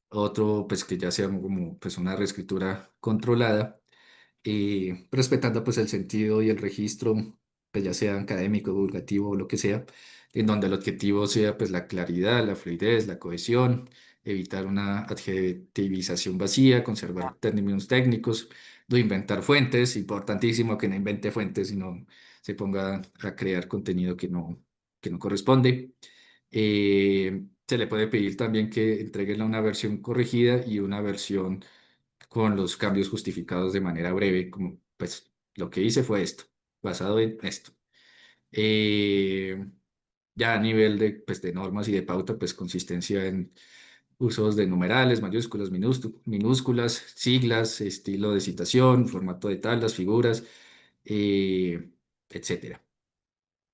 Otro, pues que ya sea como pues una reescritura controlada, respetando pues el sentido y el registro, pues ya sea académico, divulgativo o lo que sea, en donde el objetivo sea pues la claridad, la fluidez, la cohesión, evitar una adjetivización vacía, conservar términos técnicos, no inventar fuentes, importantísimo que no invente fuentes y no se ponga a crear contenido que no corresponde. Se le puede pedir también que entreguen una versión corregida y una versión con los cambios justificados de manera breve, como pues lo que hice fue esto, basado en esto. Eh, ya a nivel de, pues, de normas y de pauta, pues consistencia en usos de numerales, mayúsculas, minúsculas, siglas, estilo de citación, formato de tablas, figuras, etcétera.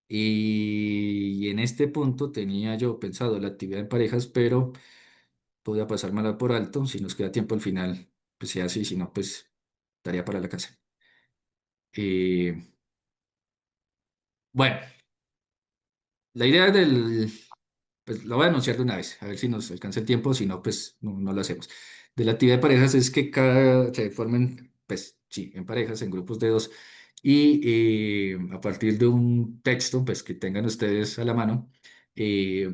Y en este punto tenía yo pensado la actividad en parejas, pero voy a pasármela por alto. Si nos queda tiempo al final, pues se hace, y si no, pues tarea para la casa. Eh, bueno, la idea del, pues lo voy a anunciar de una vez, a ver si nos alcanza el tiempo, si no, pues no lo hacemos. De la actividad de parejas es que cada, se formen, pues sí, en parejas, en grupos de dos, y a partir de un texto, pues que tengan ustedes a la mano,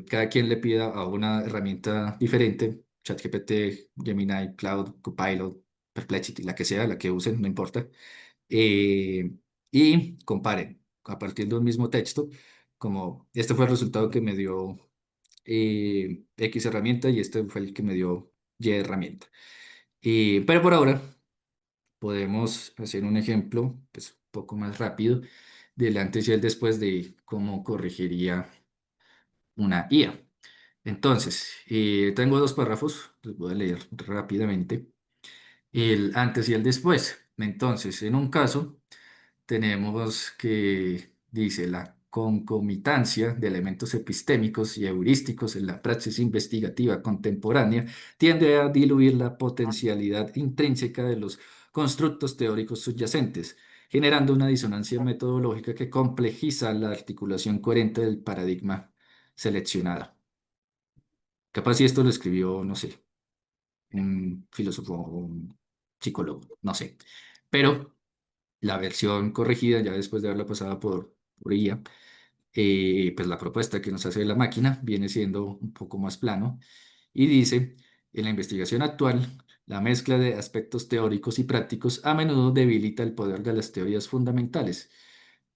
cada quien le pida a una herramienta diferente, ChatGPT, Gemini, Cloud, Copilot, Perplexity, la que sea, la que usen, no importa, eh, y comparen a partir de un mismo texto, como este fue el resultado que me dio X herramienta y este fue el que me dio Y herramienta. Pero por ahora podemos hacer un ejemplo pues, un poco más rápido del antes y el después de cómo corregiría una IA. Entonces, tengo dos párrafos, los voy a leer rápidamente. El antes y el después. Entonces, en un caso, tenemos que dice la concomitancia de elementos epistémicos y heurísticos en la praxis investigativa contemporánea tiende a diluir la potencialidad intrínseca de los constructos teóricos subyacentes, generando una disonancia metodológica que complejiza la articulación coherente del paradigma seleccionado. Capaz si esto lo escribió, no sé, un filósofo o un psicólogo, no sé. Pero la versión corregida, ya después de haberla pasado por IA, pues la propuesta que nos hace la máquina viene siendo un poco más plano y dice, En la investigación actual, la mezcla de aspectos teóricos y prácticos a menudo debilita el poder de las teorías fundamentales.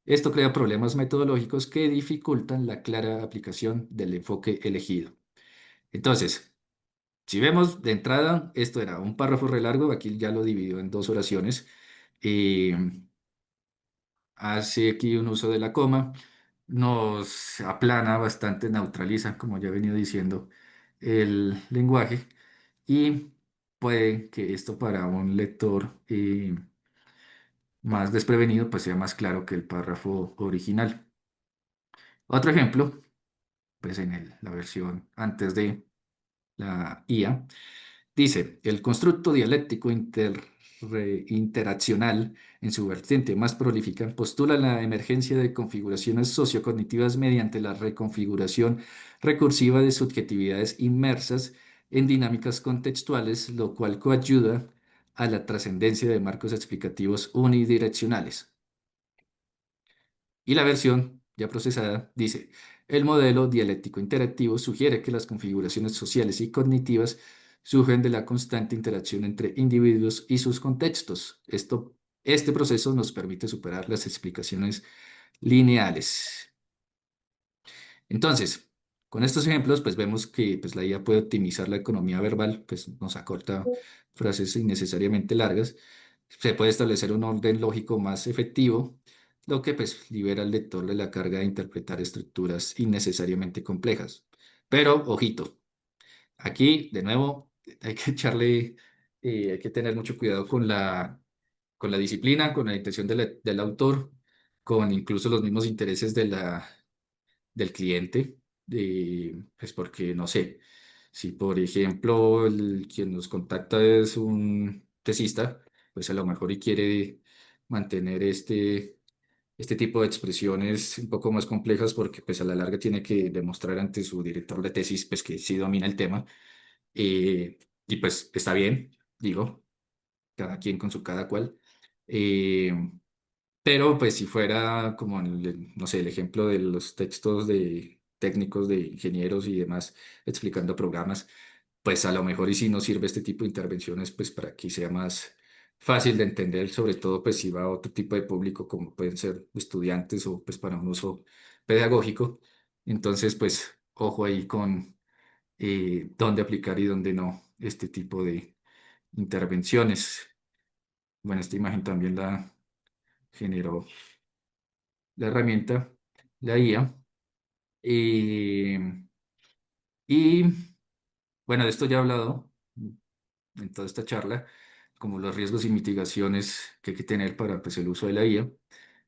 Esto crea problemas metodológicos que dificultan la clara aplicación del enfoque elegido. Entonces, si vemos de entrada, esto era un párrafo re largo, aquí ya lo dividió en dos oraciones. eh, Hace aquí un uso de la coma, nos aplana bastante, neutraliza, como ya he venido diciendo, el lenguaje y puede que esto para un lector más desprevenido pues sea más claro que el párrafo original. Otro ejemplo, pues en la versión antes de la IA. Dice, el constructo dialéctico interaccional, en su vertiente más prolífica, postula la emergencia de configuraciones sociocognitivas mediante la reconfiguración recursiva de subjetividades inmersas en dinámicas contextuales, lo cual coayuda a la trascendencia de marcos explicativos unidireccionales. Y la versión ya procesada dice, el modelo dialéctico interactivo sugiere que las configuraciones sociales y cognitivas surgen de la constante interacción entre individuos y sus contextos. Este proceso nos permite superar las explicaciones lineales. Entonces, con estos ejemplos, pues vemos que pues, la IA puede optimizar la economía verbal, pues nos acorta frases innecesariamente largas. Se puede establecer un orden lógico más efectivo, lo que pues libera al lector de la carga de interpretar estructuras innecesariamente complejas. Pero, ojito, aquí, de nuevo, hay que hay que tener mucho cuidado con la disciplina, con la intención del autor, con incluso los mismos intereses del cliente, pues porque no sé, si por ejemplo quien nos contacta es un tesista, pues a lo mejor y quiere mantener este tipo de expresiones un poco más complejas porque pues a la larga tiene que demostrar ante su director de tesis pues que sí domina el tema y pues está bien, digo, cada quien con su cada cual. Eh, pero pues si fuera como, no sé, el ejemplo de los textos de técnicos de ingenieros y demás explicando programas, pues a lo mejor y si no sirve este tipo de intervenciones, pues para que sea más fácil de entender, sobre todo pues si va a otro tipo de público como pueden ser estudiantes o pues para un uso pedagógico. Entonces pues ojo ahí con dónde aplicar y dónde no este tipo de intervenciones. Bueno, esta imagen también la generó la herramienta, la IA. eh, y bueno, de esto ya he hablado en toda esta charla, como los riesgos y mitigaciones que hay que tener para pues, el uso de la IA.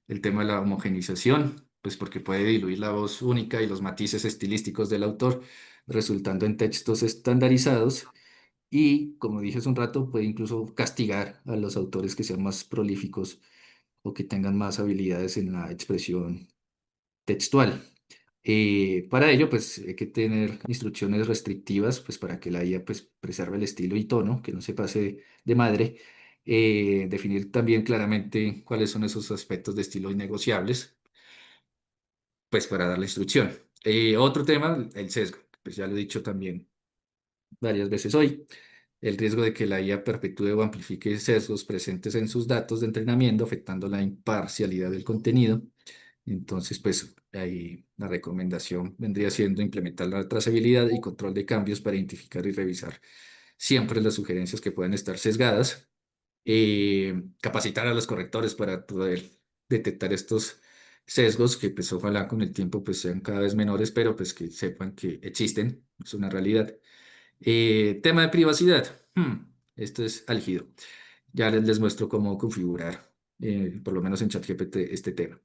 El tema de la homogenización, pues porque puede diluir la voz única y los matices estilísticos del autor, resultando en textos estandarizados. Y, como dije hace un rato, puede incluso castigar a los autores que sean más prolíficos o que tengan más habilidades en la expresión textual. Para ello, pues hay que tener instrucciones restrictivas, pues para que la IA pues, preserve el estilo y tono, que no se pase de madre. Definir también claramente cuáles son esos aspectos de estilo innegociables, pues para dar la instrucción. Otro tema, el sesgo, pues ya lo he dicho también varias veces hoy. El riesgo de que la IA perpetúe o amplifique sesgos presentes en sus datos de entrenamiento, afectando la imparcialidad del contenido. Entonces, pues ahí la recomendación vendría siendo implementar la trazabilidad y control de cambios para identificar y revisar siempre las sugerencias que puedan estar sesgadas. Capacitar a los correctores para poder detectar estos sesgos que pues ojalá con el tiempo pues sean cada vez menores, pero pues que sepan que existen, es una realidad. Tema de privacidad. Esto es álgido. Ya les muestro cómo configurar, por lo menos en ChatGPT, este tema.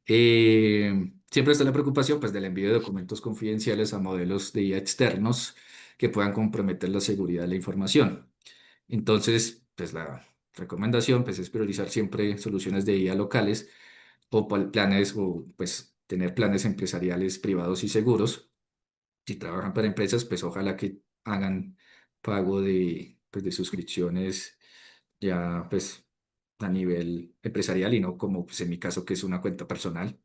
Siempre está la preocupación pues, del envío de documentos confidenciales a modelos de IA externos que puedan comprometer la seguridad de la información. Entonces, pues la recomendación pues, es priorizar siempre soluciones de IA locales o planes o pues tener planes empresariales privados y seguros. Si trabajan para empresas, pues ojalá que hagan pago pues, de suscripciones ya pues a nivel empresarial y no como pues, en mi caso que es una cuenta personal.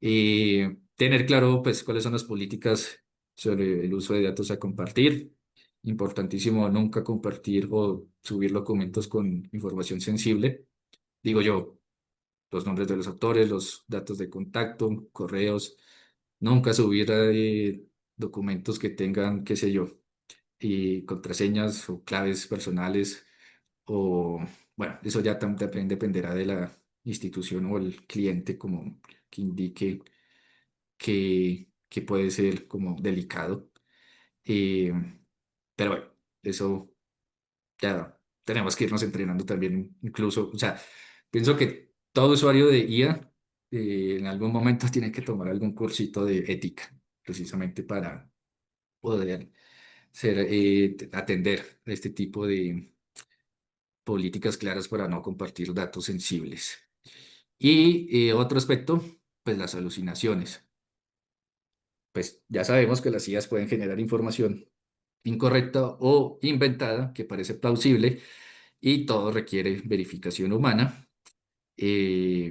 Tener claro pues cuáles son las políticas sobre el uso de datos a compartir. importantísimo nunca compartir o subir documentos con información sensible. Digo yo, los nombres de los autores, los datos de contacto, correos, nunca subir documentos que tengan, qué sé yo, y contraseñas o claves personales o, bueno, eso ya también dependerá de la institución o el cliente como que indique que puede ser como delicado. Eh, pero bueno, eso ya tenemos que irnos entrenando también, incluso, o sea, pienso que todo usuario de IA en algún momento tiene que tomar algún cursito de ética, precisamente para poder atender a este tipo de políticas claras para no compartir datos sensibles. Y otro aspecto, pues las alucinaciones. Pues ya sabemos que las IAs pueden generar información incorrecta o inventada que parece plausible y todo requiere verificación humana. Eh,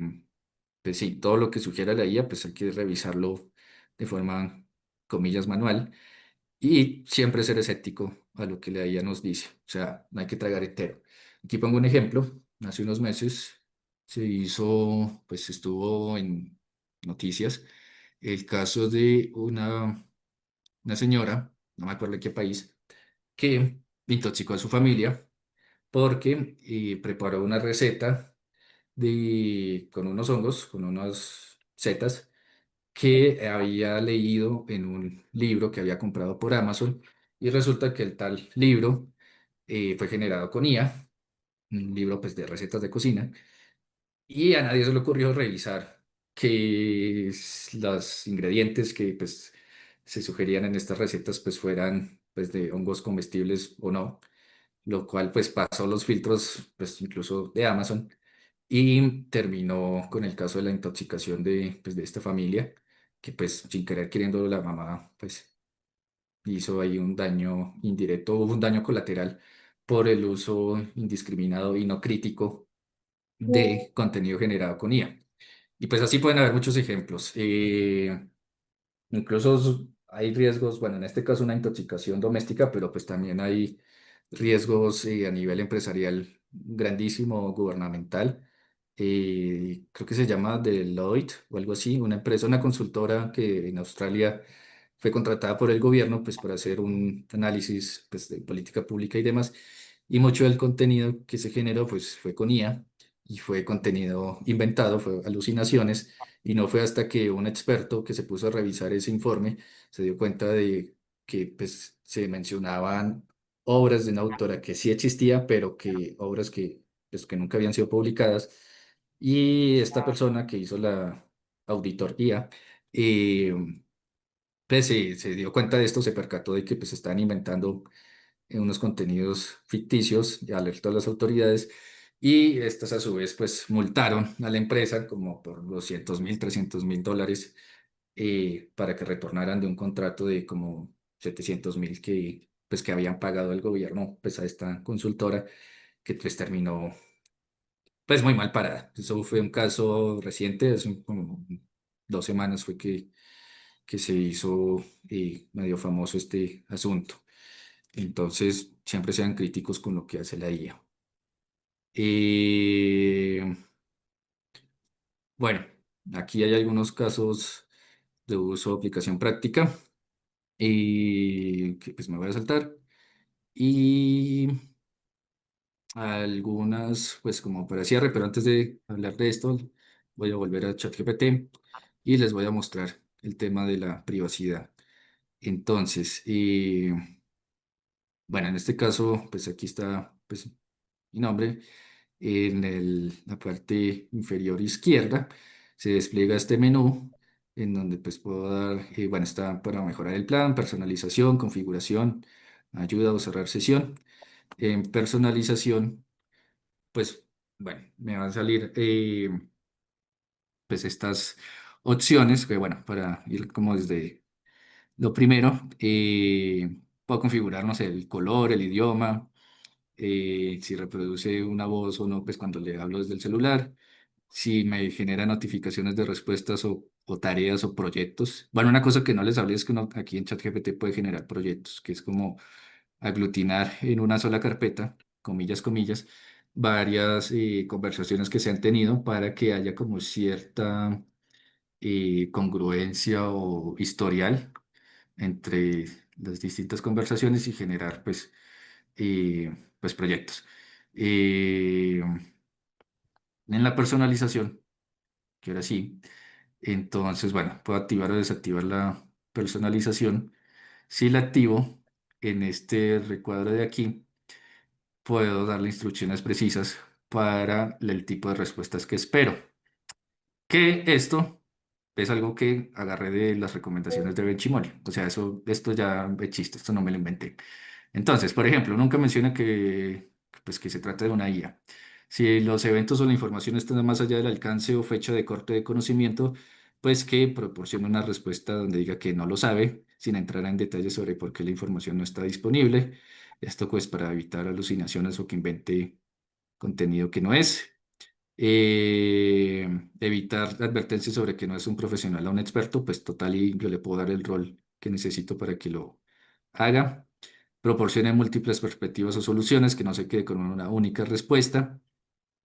pues sí, todo lo que sugiera la IA, pues hay que revisarlo de forma, comillas, manual y siempre ser escéptico a lo que la IA nos dice. O sea, no hay que tragar entero. Aquí pongo un ejemplo. Hace unos meses se hizo, pues estuvo en noticias el caso de una señora, no me acuerdo de qué país, que intoxicó a su familia porque preparó una receta con unos hongos, con unas setas que había leído en un libro que había comprado por Amazon y resulta que el tal libro fue generado con IA, un libro pues de recetas de cocina y a nadie se le ocurrió revisar que los ingredientes que pues se sugerían en estas recetas pues fueran pues de hongos comestibles o no, lo cual pues pasó los filtros pues incluso de Amazon y terminó con el caso de la intoxicación pues, de esta familia, que pues sin querer queriendo la mamá pues hizo ahí un daño indirecto, hubo un daño colateral por el uso indiscriminado y no crítico de contenido generado con IA. Y pues así pueden haber muchos ejemplos. Incluso hay riesgos, bueno, en este caso una intoxicación doméstica, pero pues también hay riesgos a nivel empresarial grandísimo, gubernamental. Creo que se llama Deloitte o algo así, una empresa, una consultora que en Australia fue contratada por el gobierno pues para hacer un análisis pues, de política pública y demás. Y mucho del contenido que se generó pues fue con IA y fue contenido inventado, fue alucinaciones y no fue hasta que un experto que se puso a revisar ese informe se dio cuenta de que pues, se mencionaban obras de una autora que sí existía, pero que obras pues, que nunca habían sido publicadas. Y esta persona que hizo la auditoría, eh, pues se dio cuenta de esto, se percató de que pues estaban inventando unos contenidos ficticios y alertó a las autoridades y estas a su vez pues multaron a la empresa como por $200.000, $300.000 para que retornaran de un contrato de como 700.000 que pues que habían pagado el gobierno pues a esta consultora que pues terminó pues muy mal parada. Eso fue un caso reciente, hace como 2 semanas fue que se hizo medio famoso este asunto. Entonces, siempre sean críticos con lo que hace la IA. Eh, bueno, aquí hay algunos casos de uso, aplicación práctica, que pues me voy a saltar. Y algunas, pues como para cierre, pero antes de hablar de esto, voy a volver a ChatGPT y les voy a mostrar el tema de la privacidad. Entonces, bueno, en este caso, pues aquí está pues, mi nombre. En la parte inferior izquierda se despliega este menú en donde pues puedo dar, bueno, está para mejorar el plan, personalización, configuración, ayuda o cerrar sesión. En personalización, pues bueno, me van a salir pues estas opciones que bueno, para ir como desde lo primero, puedo configurar, no sé, el color, el idioma, si reproduce una voz o no, pues cuando le hablo desde el celular, si me genera notificaciones de respuestas o tareas o proyectos. Bueno, una cosa que no les hablé es que uno aquí en ChatGPT puede generar proyectos, que es como aglutinar en una sola carpeta, comillas, comillas, varias conversaciones que se han tenido para que haya como cierta congruencia o historial entre las distintas conversaciones y generar pues proyectos. Eh, en la personalización, que ahora sí, entonces, bueno, puedo activar o desactivar la personalización. Si la activo en este recuadro de aquí, puedo darle instrucciones precisas para el tipo de respuestas que espero. Que esto es algo que agarré de las recomendaciones de Benchimol. O sea, esto ya es chiste, esto no me lo inventé. Entonces, por ejemplo, nunca menciona que se trata de una IA. Si los eventos o la información están más allá del alcance o fecha de corte de conocimiento, pues que proporcione una respuesta donde diga que no lo sabe, sin entrar en detalles sobre por qué la información no está disponible. Esto pues para evitar alucinaciones o que invente contenido que no es. Evitar advertencias sobre que no es un profesional o un experto, pues total y yo le puedo dar el rol que necesito para que lo haga. Proporcione múltiples perspectivas o soluciones, que no se quede con una única respuesta.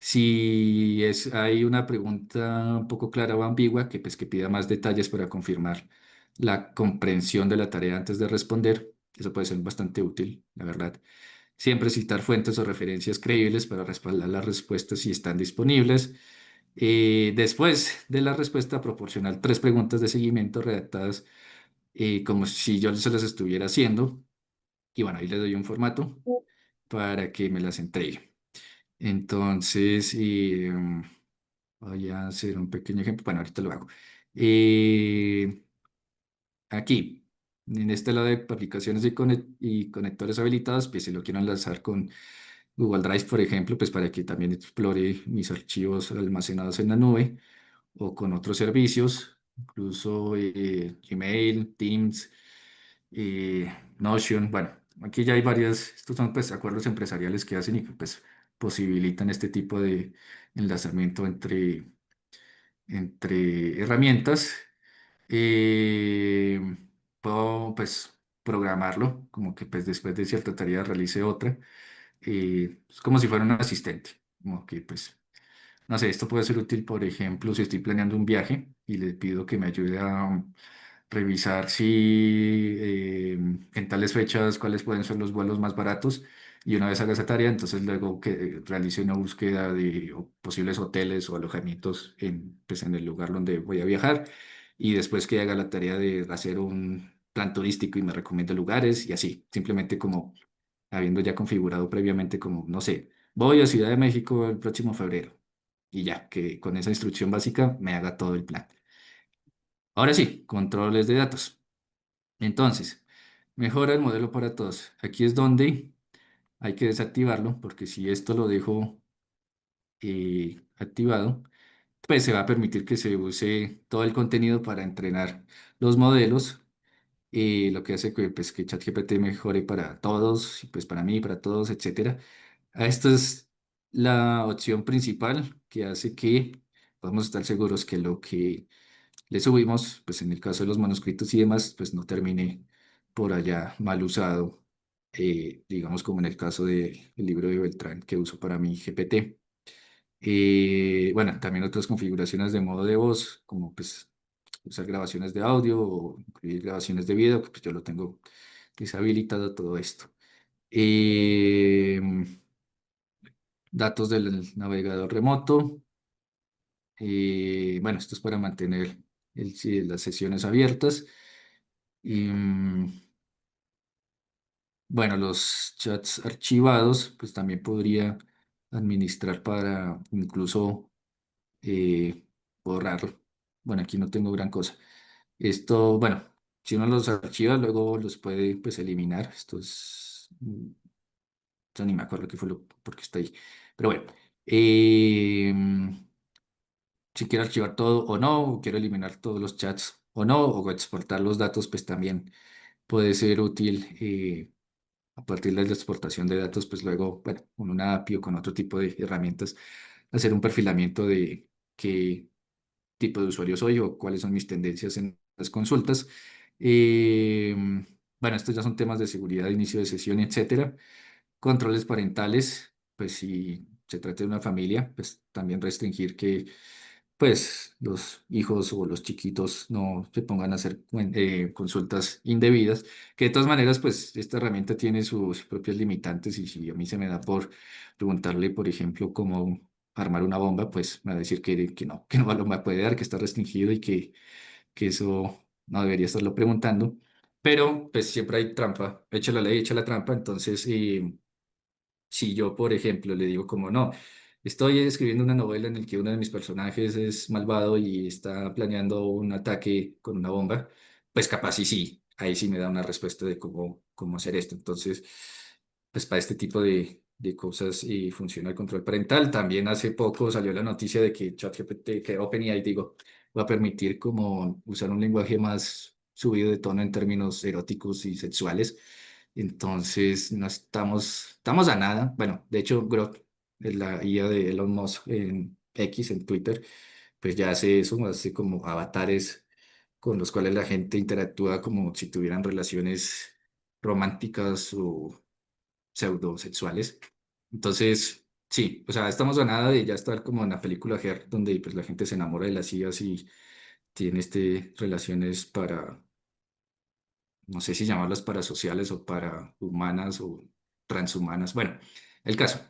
Si hay una pregunta un poco clara o ambigua, que pida más detalles para confirmar la comprensión de la tarea antes de responder. Eso puede ser bastante útil, la verdad. Siempre citar fuentes o referencias creíbles para respaldar las respuestas si están disponibles. Después de la respuesta, proporcionar tres preguntas de seguimiento redactadas como si yo se las estuviera haciendo. Y bueno, ahí le doy un formato para que me las entregue. Entonces, voy a hacer un pequeño ejemplo. Bueno, ahorita lo hago. Eh, Aquí, en este lado de aplicaciones y conectores habilitados, pues si lo quiero enlazar con Google Drive, por ejemplo, pues para que también explore mis archivos almacenados en la nube o con otros servicios, incluso Gmail, Teams, Notion. Bueno, aquí ya hay varias, estos son pues acuerdos empresariales que hacen y que pues posibilitan este tipo de enlazamiento entre herramientas. Eh, Puedo pues programarlo, como que pues después de cierta tarea realice otra. Es como si fuera un asistente, como que pues, no sé, esto puede ser útil, por ejemplo, si estoy planeando un viaje y le pido que me ayude a revisar si en tales fechas cuáles pueden ser los vuelos más baratos. Y una vez haga esa tarea, entonces luego que realice una búsqueda de posibles hoteles o alojamientos en el lugar donde voy a viajar. Y después que haga la tarea de hacer un plan turístico y me recomiende lugares y así, simplemente como habiendo ya configurado previamente como, no sé, voy a Ciudad de México el próximo febrero. Y ya, que con esa instrucción básica me haga todo el plan. Ahora sí, controles de datos. Entonces, mejora el modelo para todos. Aquí es donde hay que desactivarlo, porque si esto lo dejo activado, pues se va a permitir que se use todo el contenido para entrenar los modelos, lo que hace que ChatGPT mejore para todos, y pues para mí, para todos, etcétera. Esta es la opción principal que hace que podamos estar seguros que lo que le subimos, pues en el caso de los manuscritos y demás, pues no termine por allá mal usado, digamos como en el caso del libro de Beltrán que uso para mi GPT. Bueno, también otras configuraciones de modo de voz, como pues usar grabaciones de audio o incluir grabaciones de video, que pues yo lo tengo deshabilitado todo esto. Eh, Datos del navegador remoto. Bueno, esto es para mantener sí, las sesiones abiertas. Y, bueno, los chats archivados, pues también podría administrar para incluso eh, borrarlo. Bueno, aquí no tengo gran cosa. Esto, bueno, si uno los archiva, luego los puede pues eliminar. Esto ni me acuerdo qué fue porque está ahí. Pero bueno, si quiero archivar todo o no, o quiero eliminar todos los chats o no, o exportar los datos, pues también puede ser útil a partir de la exportación de datos, pues luego, bueno, con una API o con otro tipo de herramientas, hacer un perfilamiento de qué tipo de usuario soy o cuáles son mis tendencias en las consultas. Eh, bueno, estos ya son temas de seguridad, inicio de sesión, etcétera. Controles parentales, pues si se trata de una familia, pues también restringir que pues los hijos o los chiquitos no se pongan a hacer consultas indebidas, que de todas maneras pues esta herramienta tiene sus propias limitantes y si a mí se me da por preguntarle, por ejemplo, cómo armar una bomba, pues me va a decir que no lo me puede dar, que está restringido y que eso no debería estarlo preguntando. Pero pues siempre hay trampa, echa la ley, echa la trampa, entonces si yo, por ejemplo, le digo como no, estoy escribiendo una novela en la que uno de mis personajes es malvado y está planeando un ataque con una bomba, pues capaz y sí, ahí sí me da una respuesta de cómo hacer esto. Entonces, pues para este tipo de cosas funciona el control parental. También hace poco salió la noticia de que ChatGPT, que OpenAI, digo, va a permitir como usar un lenguaje más subido de tono en términos eróticos y sexuales. Entonces, no estamos a nada. Bueno, de hecho, Grok, la IA de Elon Musk en X, en Twitter, pues ya hace eso, hace como avatares con los cuales la gente interactúa como si tuvieran relaciones románticas o pseudosexuales. Entonces, sí, o sea, estamos a nada de ya estar como en la película Her, donde pues la gente se enamora de las IAs y tiene relaciones para no sé si llamarlas parasociales o para humanas o transhumanas. Bueno, el caso,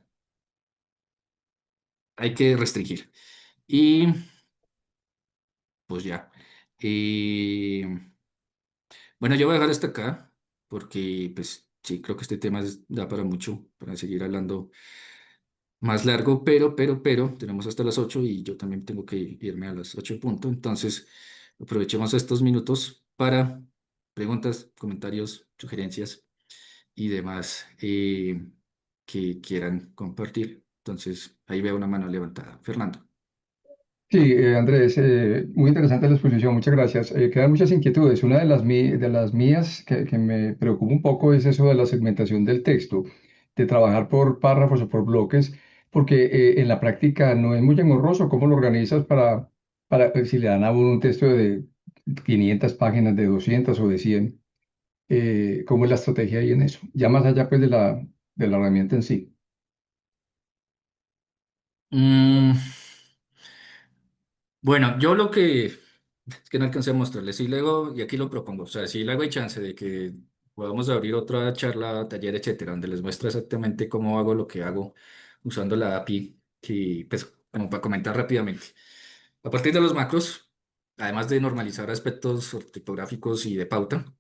hay que restringir. Y pues ya. Eh, bueno, yo voy a dejar hasta acá porque pues sí, creo que este tema da para mucho, para seguir hablando más largo, pero tenemos hasta las 8 y yo también tengo que irme a las 8 en punto. Entonces, aprovechemos estos minutos para preguntas, comentarios, sugerencias y demás que quieran compartir. Entonces, ahí veo una mano levantada. Fernando. Sí, Andrés, muy interesante la exposición, muchas gracias. Quedan muchas inquietudes. Una de las mías que me preocupa un poco es eso de la segmentación del texto, de trabajar por párrafos o por bloques, porque en la práctica no es muy engorroso. ¿Cómo lo organizas para si le dan a uno un texto de 500 páginas, de 200 o de 100? ¿Cómo es la estrategia ahí en eso? Ya más allá pues de la herramienta en sí. Mm, bueno, yo lo que es que no alcancé a mostrarles, y luego, y aquí lo propongo, o sea, si luego hay chance de que podamos abrir otra charla, taller, etcétera, donde les muestre exactamente cómo hago lo que hago usando la API, que, pues, como para comentar rápidamente. A partir de los macros, además de normalizar aspectos ortográficos y de pauta,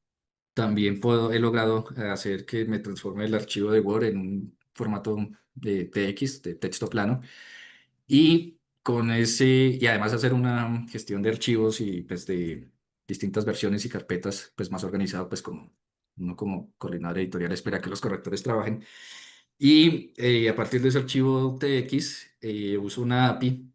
también he logrado hacer que me transforme el archivo de Word en un formato de TX, de texto plano, y con y además hacer una gestión de archivos y pues de distintas versiones y carpetas pues más organizado pues como uno como coordinador editorial espera que los correctores trabajen. Y a partir de ese archivo TX uso una API,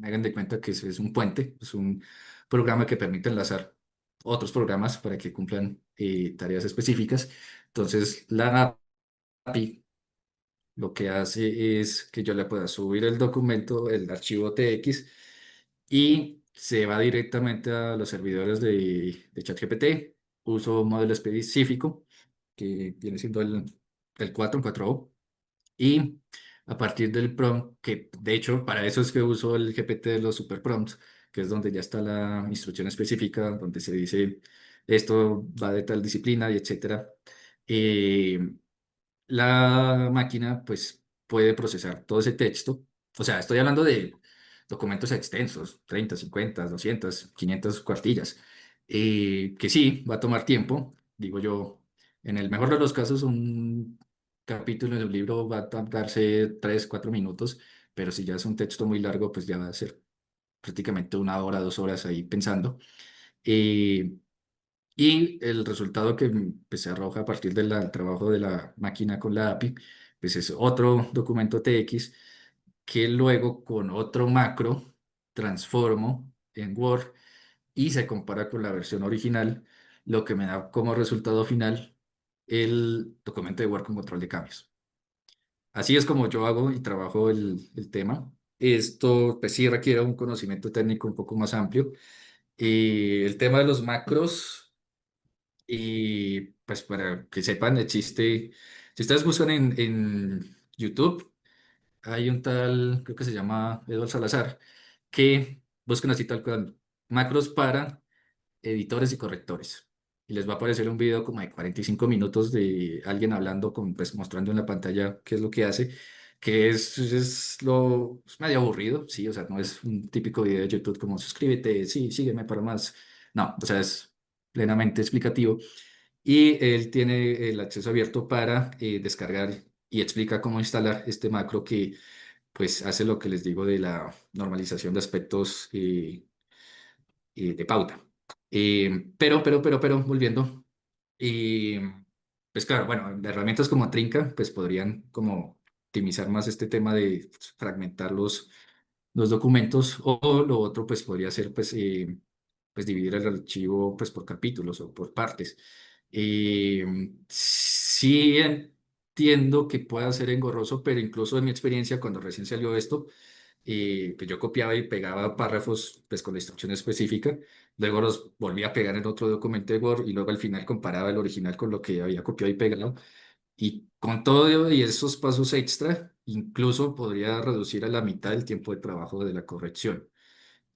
hagan de cuenta que es un puente, es un programa que permite enlazar otros programas para que cumplan tareas específicas. Entonces la API lo que hace es que yo le pueda subir el documento, el archivo TX, y se va directamente a los servidores de ChatGPT. Uso un modelo específico, que viene siendo el 4, el 4o, y a partir del prompt, que de hecho para eso es que uso el GPT de los super prompts, que es donde ya está la instrucción específica, donde se dice esto va de tal disciplina y etcétera. eh, la máquina pues puede procesar todo ese texto. O sea, estoy hablando de documentos extensos, 30, 50, 200, 500 cuartillas, que sí, va a tomar tiempo. Digo yo, en el mejor de los casos, un capítulo de un libro va a tardarse 3, 4 minutos, pero si ya es un texto muy largo, pues ya va a ser prácticamente 1 hora, 2 horas ahí pensando. Eh, y el resultado que pues, se arroja a partir del trabajo de la máquina con la API, pues es otro documento TX que luego con otro macro transformo en Word y se compara con la versión original, lo que me da como resultado final el documento de Word con control de cambios. Así es como yo hago y trabajo el tema. Esto pues sí requiere un conocimiento técnico un poco más amplio. El tema de los macros. Y pues para que sepan, existe, si ustedes buscan en YouTube, hay un tal, creo que se llama Eduardo Salazar, que buscan así tal cual, macros para editores y correctores. Y les va a aparecer un video como de 45 minutos de alguien hablando, pues mostrando en la pantalla qué es lo que hace, que es medio aburrido, sí, o sea, no es un típico video de YouTube como suscríbete, sí, sígueme para más. No, o sea, es plenamente explicativo. Y él tiene el acceso abierto para descargar y explica cómo instalar este macro que pues hace lo que les digo de la normalización de aspectos de pauta. Pero, volviendo, eh, pues claro, bueno, herramientas como Trinca, pues podrían como optimizar más este tema de pues, fragmentar los documentos, o lo otro, pues podría ser, pues dividir el archivo, pues por capítulos o por partes. Eh, sí entiendo que pueda ser engorroso, pero incluso en mi experiencia, cuando recién salió esto, pues yo copiaba y pegaba párrafos pues con la instrucción específica, luego los volvía a pegar en otro documento de Word y luego al final comparaba el original con lo que había copiado y pegado. Y con todo y esos pasos extra, incluso podría reducir a la mitad el tiempo de trabajo de la corrección,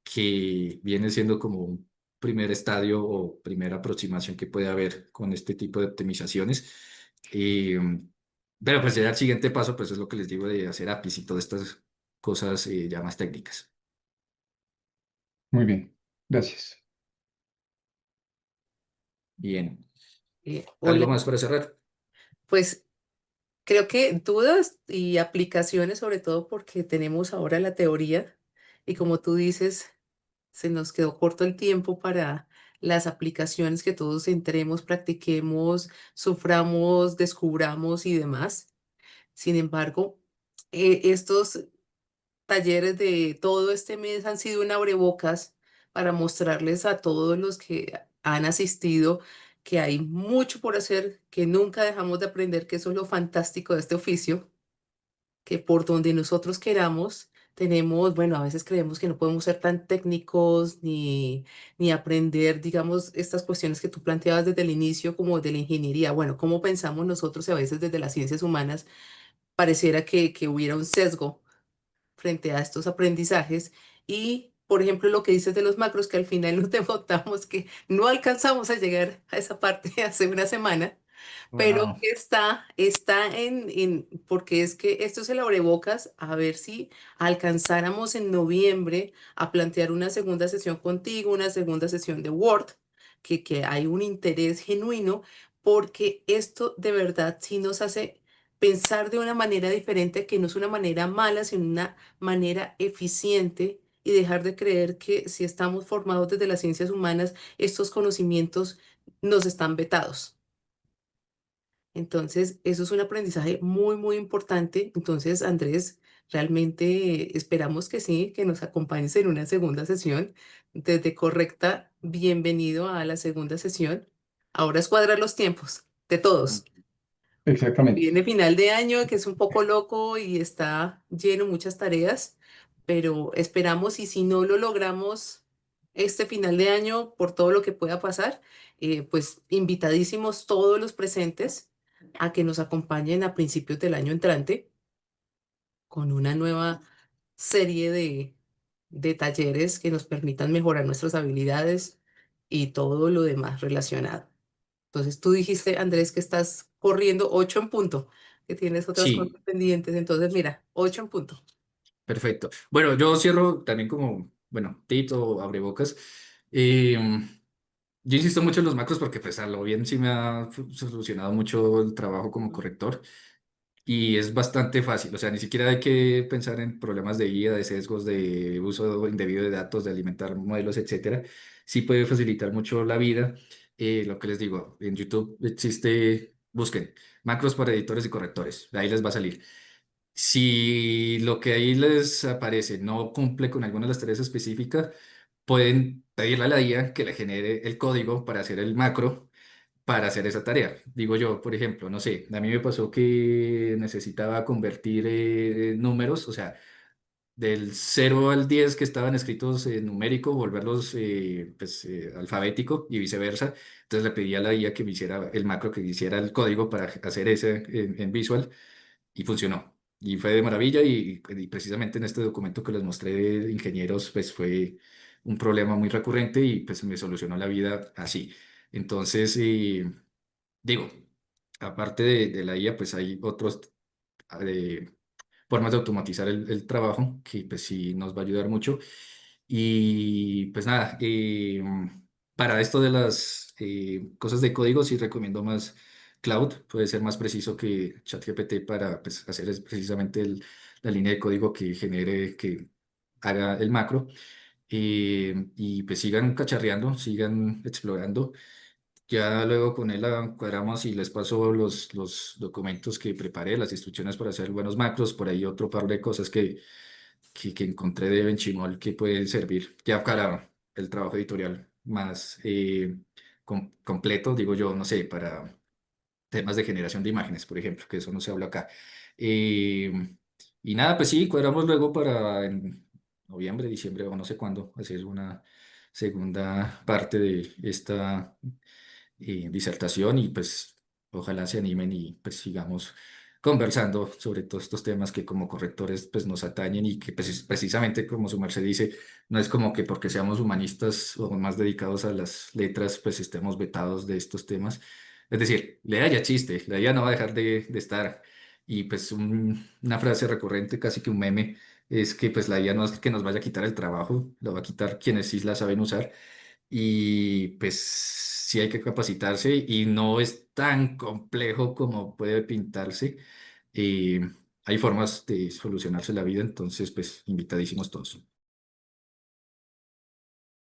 que viene siendo como un primer estadio o primera aproximación que puede haber con este tipo de optimizaciones. Eh, pero pues ya el siguiente paso, pues es lo que les digo de hacer APIs y todas estas cosas ya más técnicas. Muy bien, gracias. Bien. Hola, ¿Algo más para cerrar? pues creo que dudas y aplicaciones, sobre todo porque tenemos ahora la teoría y como tú dices, se nos quedó corto el tiempo para las aplicaciones que todos entremos, practiquemos, suframos, descubramos y demás. Sin embargo, estos talleres de todo este mes han sido un abrebocas para mostrarles a todos los que han asistido que hay mucho por hacer, que nunca dejamos de aprender, que eso es lo fantástico de este oficio, que por donde nosotros queramos tenemos, bueno, a veces creemos que no podemos ser tan técnicos ni aprender, digamos, estas cuestiones que tú planteabas desde el inicio, como de la ingeniería. Bueno, cómo pensamos nosotros y a veces desde las ciencias humanas pareciera que hubiera un sesgo frente a estos aprendizajes y, por ejemplo, lo que dices de los macros, que al final nos devotamos, que no alcanzamos a llegar a esa parte hace una semana, pero Wow. está porque es que esto es el abrebocas, a ver si alcanzáramos en noviembre a plantear una segunda sesión contigo, una segunda sesión de Word, que hay un interés genuino, porque esto de verdad sí nos hace pensar de una manera diferente, que no es una manera mala, sino una manera eficiente. Y dejar de creer que si estamos formados desde las ciencias humanas, estos conocimientos nos están vetados. Entonces, eso es un aprendizaje muy, muy importante. Entonces, Andrés, realmente esperamos que sí, que nos acompañes en una segunda sesión. Desde Correcta, bienvenido a la segunda sesión. Ahora es cuadrar los tiempos de todos. Exactamente. Viene final de año, que es un poco loco y está lleno muchas tareas, pero esperamos y si no lo logramos este final de año por todo lo que pueda pasar, pues invitadísimos todos los presentes a que nos acompañen a principios del año entrante con una nueva serie de talleres que nos permitan mejorar nuestras habilidades y todo lo demás relacionado. Entonces tú dijiste, Andrés, que estás corriendo 8 en punto, que tienes otras cosas Sí, pendientes. Entonces, mira, 8 en punto. perfecto. Bueno, yo cierro también como, bueno, Tito, abrebocas. Eh, yo insisto mucho en los macros porque pues a lo bien sí me ha solucionado mucho el trabajo como corrector. Y es bastante fácil, o sea, ni siquiera hay que pensar en problemas de guía, de sesgos, de uso indebido de datos, de alimentar modelos, etcétera. Sí puede facilitar mucho la vida. Lo que les digo, en YouTube existe, busquen macros para editores y correctores, de ahí les va a salir. Si lo que ahí les aparece no cumple con alguna de las tareas específicas, pueden pedirle a la IA que le genere el código para hacer el macro para hacer esa tarea. Digo yo, por ejemplo, no sé, a mí me pasó que necesitaba convertir números, o sea, del 0 al 10 que estaban escritos en numérico, volverlos pues, alfabético y viceversa. Entonces le pedí a la IA que me hiciera el macro, que hiciera el código para hacer ese en Visual y funcionó. Y fue de maravilla y precisamente en este documento que les mostré de ingenieros, pues fue un problema muy recurrente y pues me solucionó la vida así. Entonces, digo, aparte de la IA, pues hay otros eh, formas de automatizar el trabajo que pues sí nos va a ayudar mucho. Y pues nada, para esto de las cosas de código sí recomiendo más Cloud, puede ser más preciso que ChatGPT para pues, hacer precisamente la línea de código que genere, que haga el macro. Y pues sigan cacharreando, sigan explorando. Ya luego con él la cuadramos y les paso los documentos que preparé, las instrucciones para hacer buenos macros, por ahí otro par de cosas que encontré de Benchimol que pueden servir ya para el trabajo editorial más completo, digo yo, no sé, para temas de generación de imágenes, por ejemplo, que eso no se habla acá. Eh, y nada, pues sí, cuadramos luego para en noviembre, diciembre o no sé cuándo hacer una segunda parte de esta disertación y pues ojalá se animen y pues sigamos conversando sobre todos estos temas que como correctores pues nos atañen y que pues, precisamente como su merced dice, no es como que porque seamos humanistas o más dedicados a las letras pues estemos vetados de estos temas. Es decir, la idea ya existe, la idea no va a dejar de estar y pues una frase recurrente, casi que un meme, es que pues la idea no es que nos vaya a quitar el trabajo, lo va a quitar quienes sí la saben usar y pues sí hay que capacitarse y no es tan complejo como puede pintarse. Eh, Hay formas de solucionarse la vida, entonces pues invitadísimos todos.